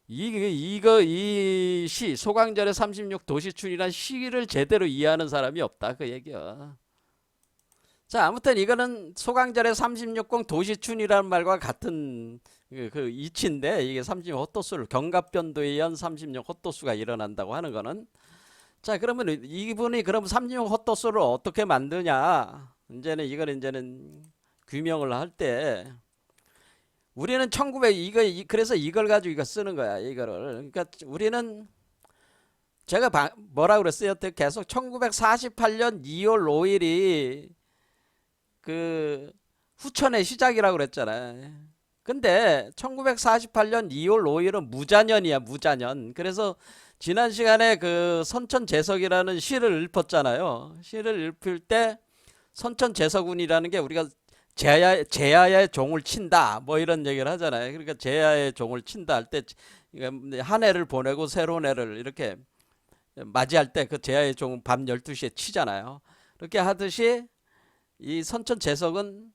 [SPEAKER 1] 이 시 소강절의 36 도시춘이란 시를 제대로 이해하는 사람이 없다 그 얘기야. 자, 아무튼 이거는 소강절의 36공 도시춘이라는 말과 같은 그 이치인데 이게 36 헛도수를 경갑변도에 의한 36 헛도수가 일어난다고 하는 거는 자, 그러면 이분이 그럼 36 헛도수를 어떻게 만드냐? 이제는 규명을 할 때 우리는 1900 그래서 이걸 가지고 이거 쓰는 거야. 이거를. 그러니까 우리는 제가 뭐라 그랬어요? 계속 1948년 2월 5일이 그 후천의 시작이라고 그랬잖아요. 근데 1948년 2월 5일은 무자년이야, 무자년. 그래서 지난 시간에 그 선천제석이라는 시를 읊었잖아요. 시를 읊을 때 선천제석운이라는 게 우리가 제야의 종을 친다 뭐 이런 얘기를 하잖아요. 그러니까 제야의 종을 친다 할 때 한 해를 보내고 새로운 해를 이렇게 맞이할 때 그 제야의 종은 밤 12시에 치잖아요. 그렇게 하듯이 이 선천제석은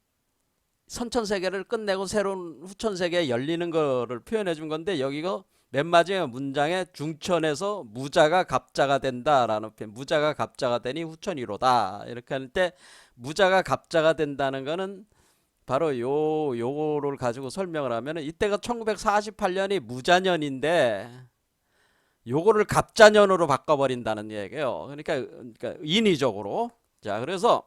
[SPEAKER 1] 선천세계를 끝내고 새로운 후천세계에 열리는 거를 표현해 준 건데 여기가 맨 마지막 문장에 중천에서 무자가 갑자가 된다라는 표현, 무자가 갑자가 되니 후천이로다 이렇게 할 때 무자가 갑자가 된다는 거는 바로 요거를 가지고 설명을 하면은 이때가 1948년이 무자년인데 요거를 갑자년으로 바꿔버린다는 얘기예요. 그러니까 인위적으로. 자, 그래서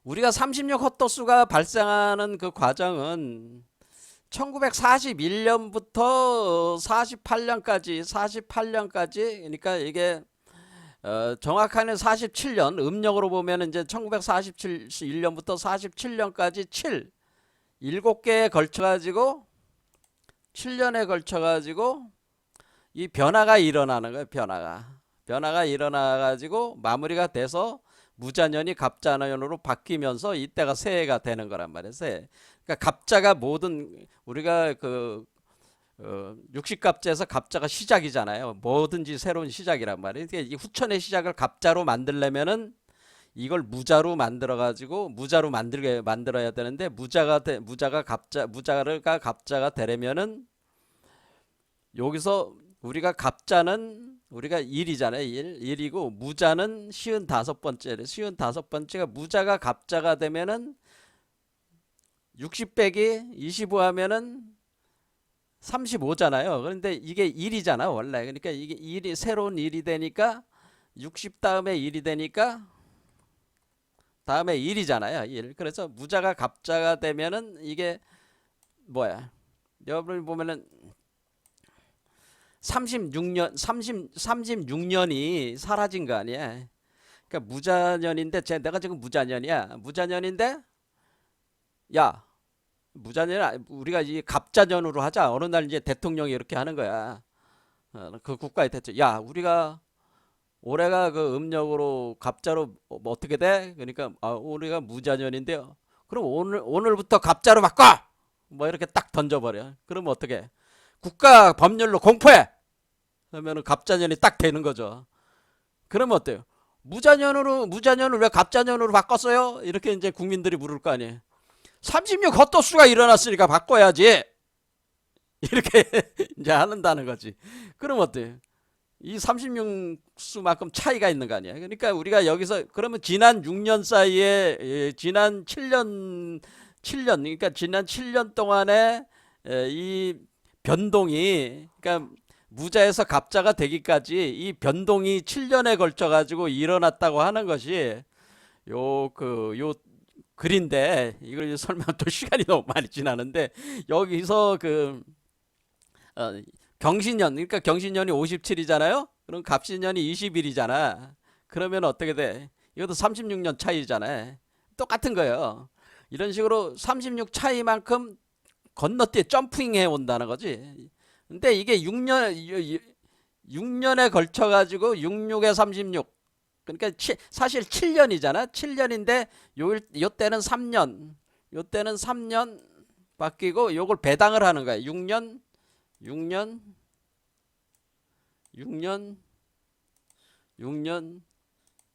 [SPEAKER 1] 우리가 36 헛도수가 발생하는 그 과정은 1941년부터 48년까지 그러니까 이게 정확하게는 47년 음력으로 보면 이제 1941년부터 47년까지 7개에 걸쳐 가지고 7년에 걸쳐 가지고 이 변화가 일어나는 거예요. 변화가 일어나 가지고 마무리가 돼서 무자년이 갑자년으로 바뀌면서 이때가 새해가 되는 거란 말이에요. 새해. 그러니까 갑자가 모든 우리가 육식갑자에서 갑자가 시작이잖아요. 뭐든지 새로운 시작이란 말이에요. 이 후천의 시작을 갑자로 만들려면은 이걸 무자로 만들어 가지고 무자로 만들어야 되는데 무자가 갑자가 되려면은 여기서 우리가 갑자는 우리가 1이잖아요. 1이고 무자는 55번째래. 55번째가 무자가 갑자가 되면은 60 빼기 25 하면은 35잖아요. 그런데 이게 1이잖아, 원래. 그러니까 이게 1이 새로운 1이 되니까 60 다음에 1이 되니까 다음에 1이잖아요. 1. 그래서 무자가 갑자가 되면은 이게 뭐야? 여러분 보면은 36년이 사라진 거 아니야. 그러니까 무자년인데 내가 지금 무자년이야. 무자년인데 야, 무자년 우리가 이 갑자년으로 하자. 어느 날 이제 대통령이 이렇게 하는 거야. 그 국가의 대통령. 야, 우리가 올해가 그 음력으로 갑자로 뭐 어떻게 돼? 그러니까 우리가 무자년인데요. 그럼 오늘부터 갑자로 바꿔. 뭐 이렇게 딱 던져버려. 그러면 어떻게? 국가 법률로 공포해. 그러면은 갑자년이 딱 되는 거죠. 그러면 어때요? 무자년을 왜 갑자년으로 바꿨어요? 이렇게 이제 국민들이 물을 거 아니에요. 36 헛도수가 일어났으니까 바꿔야지. 이렇게 이제 한다는 거지. 그럼 어때요? 이 36수만큼 차이가 있는 거 아니야. 그러니까 우리가 여기서 그러면 지난 6년 사이에 지난 7년 그러니까 지난 7년 동안에 이 변동이 그러니까 무자에서 갑자가 되기까지 이 변동이 7년에 걸쳐 가지고 일어났다고 하는 것이 요 글인데 이걸 설명 또 시간이 너무 많이 지나는데 여기서 경신년 그러니까 경신년이 57이잖아요. 그럼 갑신년이 21이잖아. 그러면 어떻게 돼? 이것도 36년 차이잖아요. 똑같은 거예요. 이런 식으로 36 차이만큼 건너뛰어 점핑 해 온다는 거지. 근데 이게 6년에 걸쳐 가지고 66에 36 그러니까 사실 7년이잖아. 7년인데 요 때는 3년. 요 때는 3년 바뀌고 요걸 배당을 하는 거야. 6년 6년 6년 6년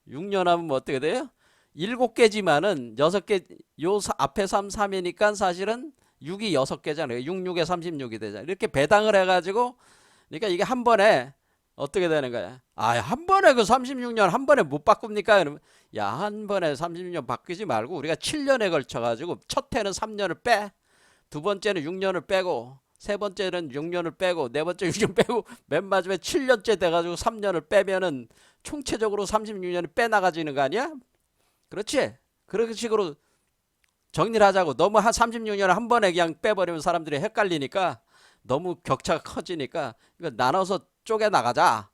[SPEAKER 1] 6년 하면 뭐 어떻게 돼요? 7개지만은 6개 요 앞에 3, 3이니까 사실은 6이 6개잖아요. 6, 6에 36이 되잖아요. 이렇게 배당을 해가지고 그러니까 이게 한 번에 어떻게 되는 거야? 아, 한 번에 그 36년 한 번에 못 바꿉니까? 그러면 야, 한 번에 36년 바뀌지 말고 우리가 7년에 걸쳐 가지고 첫 해는 3년을 빼. 두 번째는 6년을 빼고 세 번째는 6년을 빼고 네 번째 6년 빼고 맨 마지막에 7년째 돼 가지고 3년을 빼면은 총체적으로 36년이 빼나가지는 거 아니야? 그렇지? 그런 식으로 정리를 하자고. 너무 한 36년을 한 번에 그냥 빼버리면 사람들이 헷갈리니까 너무 격차가 커지니까 이거 나눠서 쪼개 나가자.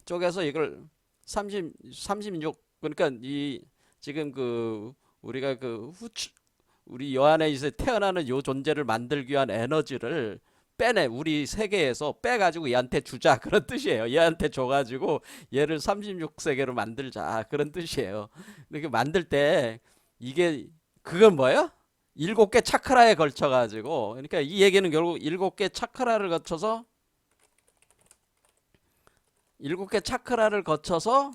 [SPEAKER 1] 쪼개서 이걸 36 그러니까 이 지금 그 우리가 그 우리 여 안에 있어 태어나는 요 존재를 만들기 위한 에너지를 빼내 우리 세계에서 빼가지고 얘한테 주자 그런 뜻이에요. 얘한테 줘가지고 얘를 36세계로 만들자 그런 뜻이에요. 이렇게 만들 때 이게 그건 뭐예요? 7개 차크라에 걸쳐 가지고 그러니까 이 얘기는 결국 7개 차크라를 거쳐서 7개 차크라를 거쳐서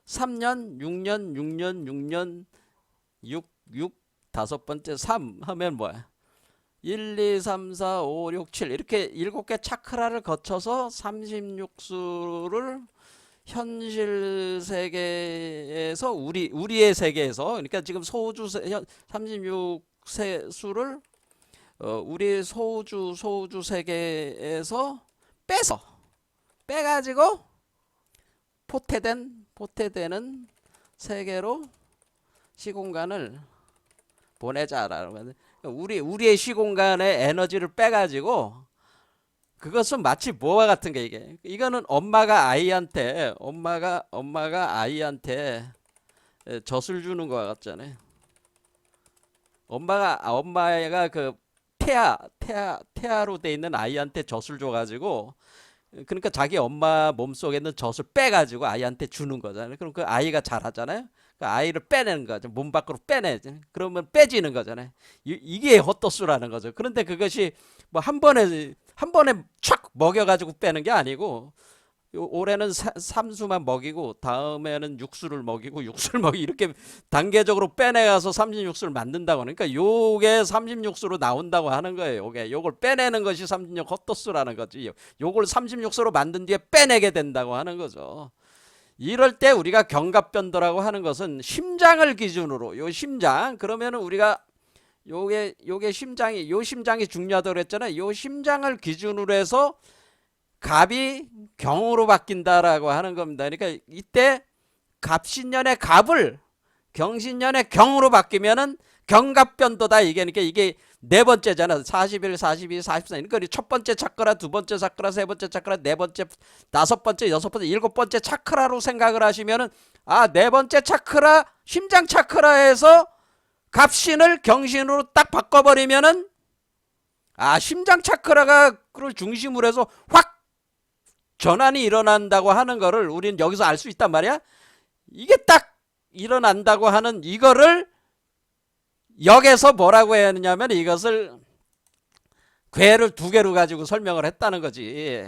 [SPEAKER 1] 3년, 6년, 6년, 6년, 6 다섯 번째 3 하면 뭐야? 1, 2, 3, 4, 5, 6, 7 이렇게 7개 차크라를 거쳐서 36수를 현실 세계에서 우리의 세계에서 그러니까 지금 소주 36수를 우리 소주 세계에서 빼가지고 포태되는 세계로 시공간을 보내자라는 우리의 시공간의 에너지를 빼가지고 그것은 마치 뭐와 같은 게 이거는 엄마가 아이한테 젖을 주는 거와 같잖아요. 엄마가 그 태아로 돼 있는 아이한테 젖을 줘가지고 그러니까 자기 엄마 몸속에 있는 젖을 빼가지고 아이한테 주는 거잖아요. 그럼 그 아이가 자라잖아요. 그 아이를 빼내는 거죠. 몸 밖으로 빼내지. 그러면 빼지는 거잖아요. 이게 헛도수라는 거죠. 그런데 그것이 뭐 한 번에 촥 먹여가지고 빼는 게 아니고 올해는 삼수만 먹이고 다음에는 육수를 먹이고 이렇게 단계적으로 빼내가서 36수를 만든다고 하니까 요게 36수로 나온다고 하는 거예요. 요걸 빼내는 것이 36 헛도수라는 거지. 요걸 36수로 만든 뒤에 빼내게 된다고 하는 거죠. 이럴 때 우리가 경갑변도라고 하는 것은 심장을 기준으로 요 심장 그러면은 우리가 요게 심장이 중요하다고 그랬잖아요. 요 심장을 기준으로 해서 갑이 경으로 바뀐다라고 하는 겁니다. 그러니까 이때 갑신년의 갑을 경신년의 경으로 바뀌면은 경갑변도다 그러니까 이게 네 번째잖아. 41, 42, 44. 그러니까 첫 번째 차크라, 두 번째 차크라, 세 번째 차크라, 네 번째, 다섯 번째, 여섯 번째, 일곱 번째 차크라로 생각을 하시면은 네 번째 차크라, 심장 차크라에서 갑신을 경신으로 딱 바꿔버리면은 심장 차크라가 그걸 중심으로 해서 확 전환이 일어난다고 하는 거를 우리는 여기서 알 수 있단 말이야. 이게 딱 일어난다고 하는 이거를 역에서 뭐라고 해야 하느냐면 이것을 궤를 두 개로 가지고 설명을 했다는 거지.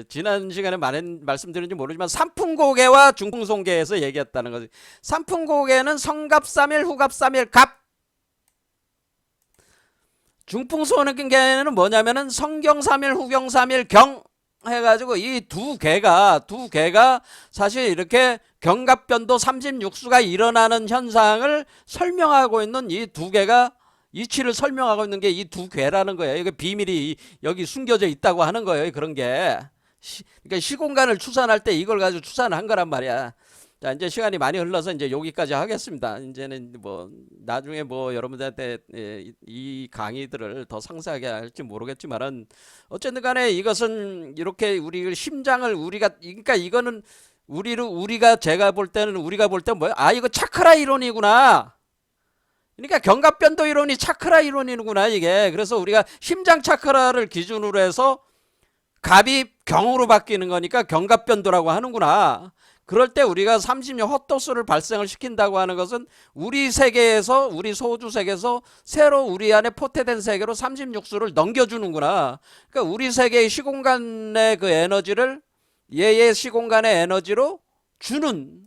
[SPEAKER 1] 지난 시간에 많은 말씀드렸는지 모르지만 삼풍고개와 중풍송계에서 얘기했다는 거지. 삼풍고개는 성갑삼일 후갑삼일 갑. 중풍송계는 뭐냐면은 성경삼일 후경삼일 경 해가지고 이 두 개가 사실 이렇게 경갑변도 36수가 일어나는 현상을 설명하고 있는 이 두 개가 이치를 설명하고 있는 게 이 두 괴라는 거예요. 이게 비밀이 여기 숨겨져 있다고 하는 거예요. 그런 게 그러니까 시공간을 추산할 때 이걸 가지고 추산한 거란 말이야. 자, 이제 시간이 많이 흘러서 이제 여기까지 하겠습니다. 이제는 뭐 나중에 뭐 여러분들한테 이 강의들을 더 상세하게 할지 모르겠지만은 어쨌든 간에 이것은 이렇게 우리 심장을 그러니까 이거는 제가 볼 때는 뭐야? 이거 차크라 이론이구나. 그러니까 경갑변도 이론이 차크라 이론이구나 이게. 그래서 우리가 심장 차크라를 기준으로 해서 갑이 경으로 바뀌는 거니까 경갑변도라고 하는구나. 그럴 때 우리가 36 헛도수를 발생을 시킨다고 하는 것은 우리 세계에서, 우리 소주 세계에서 새로 우리 안에 포태된 세계로 36수를 넘겨주는구나. 그러니까 우리 세계의 시공간의 그 에너지를 얘의 시공간의 에너지로 주는,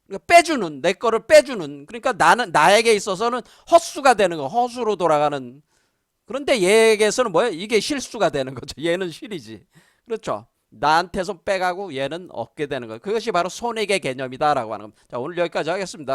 [SPEAKER 1] 그러니까 빼주는, 내 거를 빼주는, 그러니까 나에게 있어서는 헛수가 되는 거, 허수로 돌아가는. 그런데 얘에게서는 뭐예요? 이게 실수가 되는 거죠. 얘는 실이지. 그렇죠. 나한테서 빼가고 얘는 얻게 되는 거예요. 그것이 바로 손익의 개념이다라고 하는 겁니다. 자, 오늘 여기까지 하겠습니다.